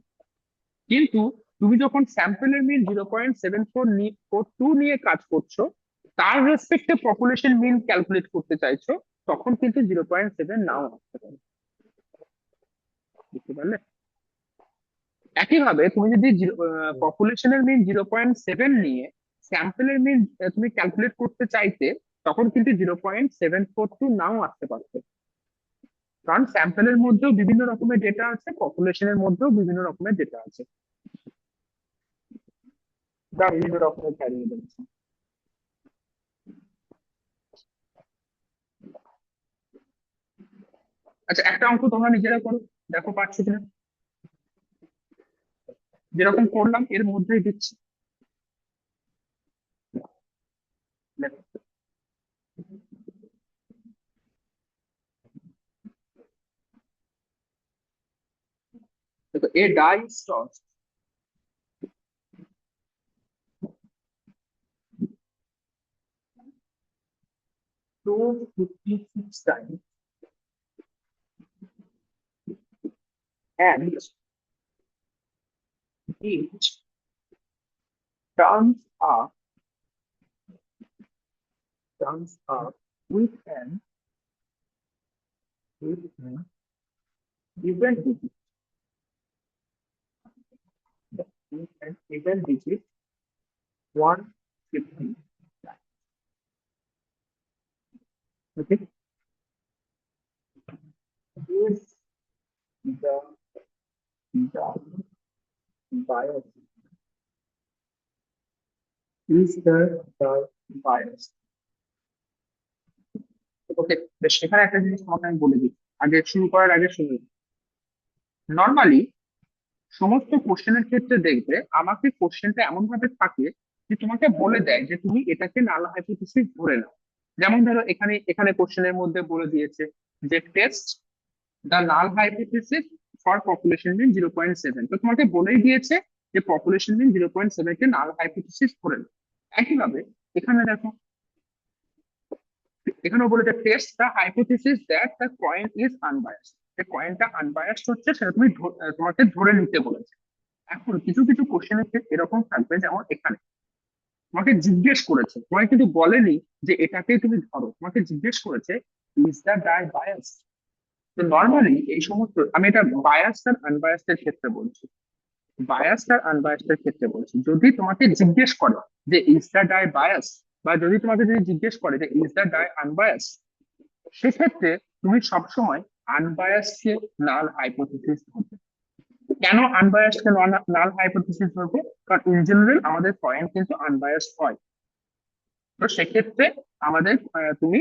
কিন্তু তুমি যখন স্যাম্পলের মিন 0.7442 নিয়ে কাজ করছো, তার রেসপেক্টে পপুলেশন মিন ক্যালকুলেট করতে চাইছো, তখন কিন্তু 0.7 নাও আসতে পারে, বুঝতে পারলে? একইভাবে তুমি যদি পপুলেশনের মিন 0.7 নিয়ে স্যাম্পলের মিন তুমি ক্যালকুলেট করতে চাইতে, তখন কিন্তু 0.742 নাও আসতে পারছে, কারণ স্যাম্পলের মধ্যেও বিভিন্ন রকমের ডেটা আছে, পপুলেশনের মধ্যেও বিভিন্ন রকমের ডেটা আছে, বা বিভিন্ন রকমের ভ্যারিয়েবল আছে। আচ্ছা, একটা অঙ্ক তোমরা নিজেরা করো, দেখো পাচ্ছ কিনা। যেরকম করলাম এর মধ্যেই দিচ্ছি, দেখো। দেখো, এ die স্টস 256 times and it turns up with an even digit, with an even digit 150 times. Okay, is the bias, the bias. ওকে, বেশ, এখানে একটা জিনিস তোমাকে আমি বলে দিই, আগে শুরু করার আগে শুনে। নর্মালি সমস্ত কোশ্চেনের ক্ষেত্রে দেখবে আমাকে কোশ্চেনটা এমন ভাবে থাকে যে তোমাকে বলে দেয় যে তুমি এটাকে নাল হাইপোথিসিস ধরে নাও। যেমন ধরো এখানে এখানে কোশ্চেনের মধ্যে বলে দিয়েছে যে test the null hypothesis for population mean 0.7, তো তোমাকে বলেই দিয়েছে যে পপুলেশন মিন 0.7 কে নাল হাইপোথিসিস ধরে নাও। একইভাবে এখানে দেখো, এখানেও বলেছে test the hypothesis that the coin is unbiased, যে কয়েনটা আনবায়াসড হচ্ছে সেটা তুমি তোমাকে ধরে নিতে বলেছে। এখন কিছু কিছু কোশ্চেনের ক্ষেত্রে এরকম থাকবে, যেমন এখানে তোমাকে জিজ্ঞেস করেছে, তোমাকে কিন্তু বলেনি যে এটাকেই তুমি ধরো, তোমাকে জিজ্ঞেস করেছে ইজ দ্য ডাই বায়াস। তো নর্মালি এই সমস্ত, আমি এটা বায়াস আর আনবায়াসড এর ক্ষেত্রে বলছি, বায়াস আর আনবায়াসড এর ক্ষেত্রে বলছি, যদি তোমাকে জিজ্ঞেস করে যে ইজ দ্য ডাই বায়াস, বা যদি জিজ্ঞেস করে যে ইজ দ্য ডাই আনবায়াস, সেক্ষেত্রে তুমি সবসময় আনবায়াসড কে নাল হাইপোথিসিস ধরবে। কেন আনবায়াসড কে নাল হাইপোথিসিস ধরবো? কারণ ইন জেনারেল আমাদের পয়েন্ট কিন্তু আনবায়াসড হয়। তো সেক্ষেত্রে আমাদের তুমি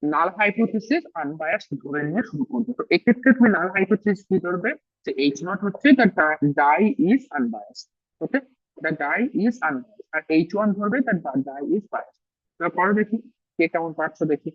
নাল হাইপোথিসিস আনবায়াসড ধরে নিয়ে শুরু করবে। তো এক্ষেত্রে তুমি নাল হাইপোথিসিস কি ধরবে, যে এইচ নট হচ্ছে the die is unbiased. Okay, the die is unbiased, আর এইচ ওয়ান ধরবে দ্য ডাই ইজ বায়াসড। এবার পরে দেখি কে কেমন পারছো দেখি।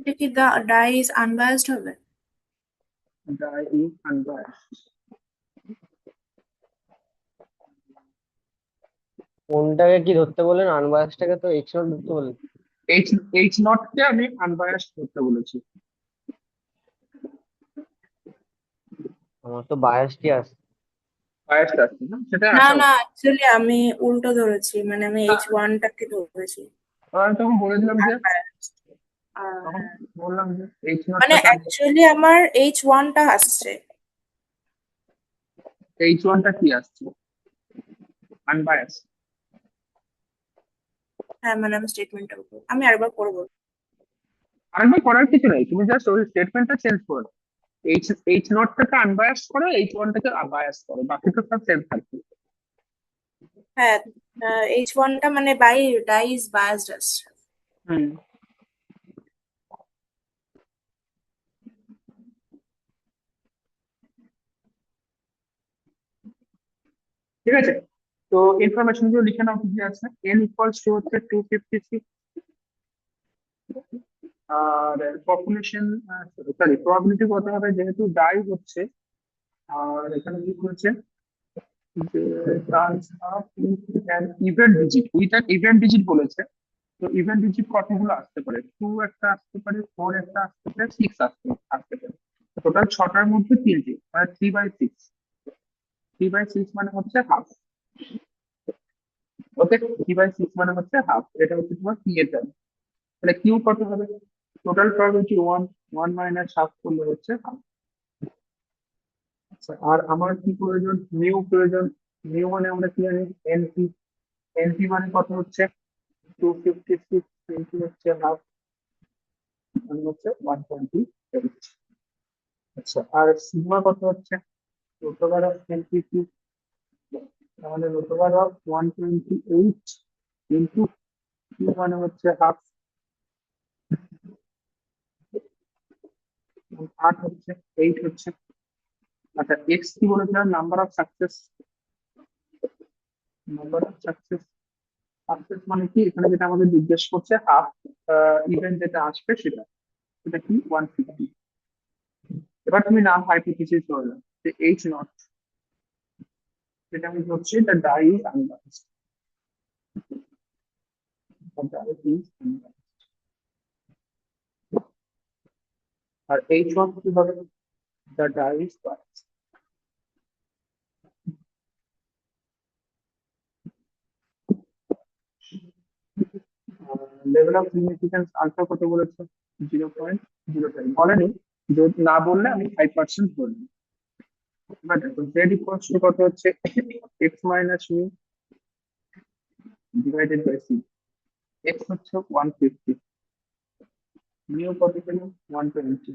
এটা কি দা ডাই ইজ আনবায়াসড হবে?
ডাই ইজ আনবায়াসড,
কোনটাকে কি ধরতে বললেন? আনবায়াসটাকে তো এইচ নট ধরতে বললেন।
এইচ এইচ নট কে আমি আনবায়াসড ধরতে বলেছি।
আমার তো বায়াসটি আছে।
বায়াসড আছে না, সেটা
না
আসা
না,
উচিত।
অ্যাকচুয়ালি আমি উল্টো ধরেছি, মানে আমি H1টাকে ধরেছি
আমি তখন বলেছিলাম যে,
unbiased।
তখন
হ্যাঁ,
বললাম যে এইচ
মানে
নটটাকে,
অ্যাকচুয়ালি আমার H1টা আসছে।
এইচ ওয়ানটা কি আসছে, আনবায়াস।
হ্যাঁ, মানে আমি স্টেটমেন্টটা আমি আরেকবার করবো।
আরেকবার করার কিছু নেই, তুমি জাস্ট ওই স্টেটমেন্টটা চেঞ্জ করো। এইচ এইচ নটটাকে আনবায়াস করো, এইচ ওয়ানটাকে বায়াস করো, বাকি তো সব সেম থাকবে।
হ্যাঁ, H1টা মানে ডাই ইজ বায়াসড আসছে।
হুম, ঠিক আছে। তো ইনফরমেশন গুলো লিখে নাও কি কি আছে। এন ইকুয়ালস টু হচ্ছে 256, আর পপুলেশন, সরি প্রবাবিলিটি কত হবে, যেহেতু ডাই হচ্ছে। আর এখানে কি হচ্ছে, যে terms of event digit, with an event digit বলেছে। তো ইভেন্ট ডিজিট কতগুলো আসতে পারে, 2 একটা আসতে পারে, 4 একটা আসতে পারে, 6 আসতে আসতে পারে। টোটাল 6টার মধ্যে 3টি, মানে 3/6। 3/6 মানে হচ্ছে হাফ। ওকে, 3/6 মানে হচ্ছে হাফ, এটা হচ্ছে তোমার কি এর টার্ম। তাহলে কিউ কত হবে, টোটাল প্রবাবিলিটি 1, 1 মাইনাস হাফ করলে হচ্ছে হাফ। আচ্ছা, আর আমার কি প্রয়োজন, মিউ প্রয়োজন। মিউ মানে আমরা কি জানি, এনপি। এনপি মানে কত হচ্ছে, 256 ইন্টু হচ্ছে হাফ, মানে হচ্ছে 128। আচ্ছা, আর সিগমা কত হচ্ছে, root over of NP Q, তাহলে root over of 128 into Q মানে হচ্ছে হাফ, 8 হচ্ছে, 8 হচ্ছে। আচ্ছা, এক্স কি বলেছিলাম? Number of success. Number of success, success মানে কি? এখানে যেটা আমাদের জিজ্ঞেস করছে হাফ ইভেন্ট যেটা আসবে সেটা, সেটা কি? 150। এবার তুমি নাম হাইপোথিসিস ধরলাম যে এইচ নট, যেটা আমি ধরছি দ্য ডাই ইজ আনবাউন্সড। আর এইচ ওয়ান কি হবে? The die is biased. Level of significance alpha কত বলেছে? 0.05 বলেনি, যদি না বললে আমি 5% বলবো। এবার দেখো জেড ইকুয়ালস টু কত হচ্ছে? X minus mu divided by C. X হচ্ছে 150, মিউ কত পেলাম? 120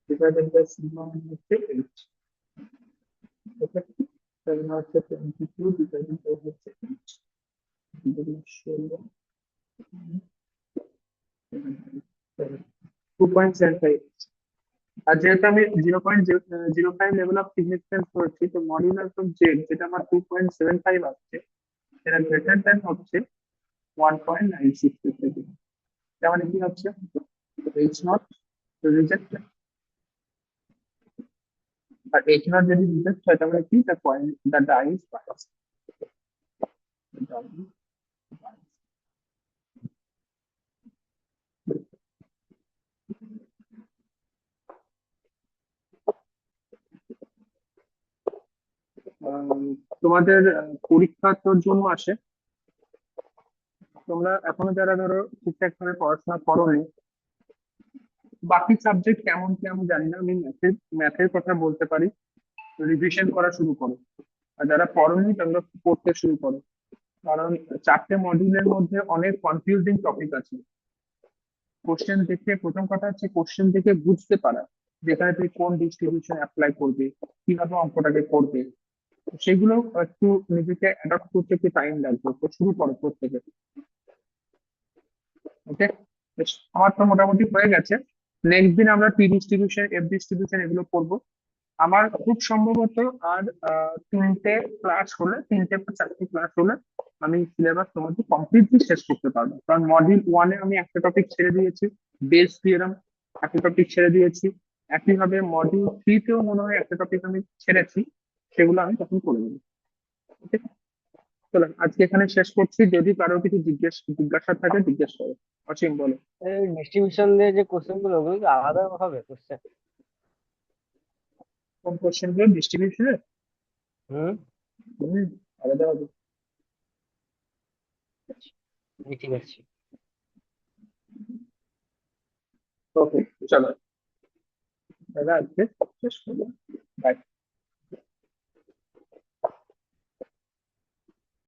ডিভাইডেড বাই সিগমা হচ্ছে 8। ওকে, সেভেন হচ্ছে 22 ডিভাইডেড বাই হচ্ছে 8, 2.75। আর যেহেতু আমি 0.05 লেভেল অফ সিগনিফিকেন্স করেছি, তো মডিউলাস অফ জেড যেটা আমার 2.75 আসছে, সেটা গ্রেটার দ্যান হচ্ছে 1.96 থেকে। তার মানে কি হচ্ছে? H not reject. আর এইচ নট যদি রিজেক্ট হয় তাহলে কি? The point the die is pass. তোমাদের পরীক্ষা তোর জন্য আসে, তোমরা এখনো যারা ধরো ঠিকঠাক ভাবে পড়াশোনা করোনি, বাকি সাবজেক্ট কেমন কি আমি জানি না, আমি ম্যাথের কথা বলতে পারি, রিভিশন করা শুরু করো। আর যারা পড়োনি তোমরা পড়তে শুরু করো, কারণ 4টে মডিউলের মধ্যে অনেক কনফিউজিং টপিক আছে। কোশ্চেন দেখে, প্রথম কথা হচ্ছে কোশ্চেন দেখে বুঝতে পারা যেখানে তুই কোন ডিস্ট্রিবিউশন অ্যাপ্লাই করবে, কিভাবে অঙ্কটাকে করবে, সেগুলো একটু নিজেকে অ্যাডাপ্ট করতে একটু টাইম লাগবে। তো শুরু করো প্রত্যেকে। ওকে, আমার তো মোটামুটি হয়ে গেছে। নেক্সট দিন আমরা পি ডিস্ট্রিবিউশন, এফ ডিস্ট্রিবিউশন এগুলো করবো। আমার খুব সম্ভবত আর 3টে ক্লাস হলে, 3টে বা 4টে ক্লাস হলে আমি সিলেবাস তোমাকে কমপ্লিটলি শেষ করতে পারবো। কারণ মডিউল ওয়ানে আমি একটা টপিক ছেড়ে দিয়েছি, বেস থিওরাম, একটা টপিক ছেড়ে দিয়েছি। একইভাবে মডিউল থ্রিতেও মনে হয় একটা টপিক আমি ছেড়েছি, সেগুলো আমি তখন করে দেবো। ওকে, চলো আজকে এখানে শেষ করছি। যদি কারো কিছু জিজ্ঞাসা থাকে জিজ্ঞেস করো। অসীম বলো।
এই ডিস্ট্রিবিউশন দিয়ে যে কোশ্চেন গুলো, ওগুলো কি আলাদা হবে কোশ্চেন?
কোন কোশ্চেন গুলো ডিস্ট্রিবিউশনের?
হুম।
আলাদা হবে।
ঠিক আছে।
ওকে, চলো দাদা আজকে শেষ করলাম। বাই।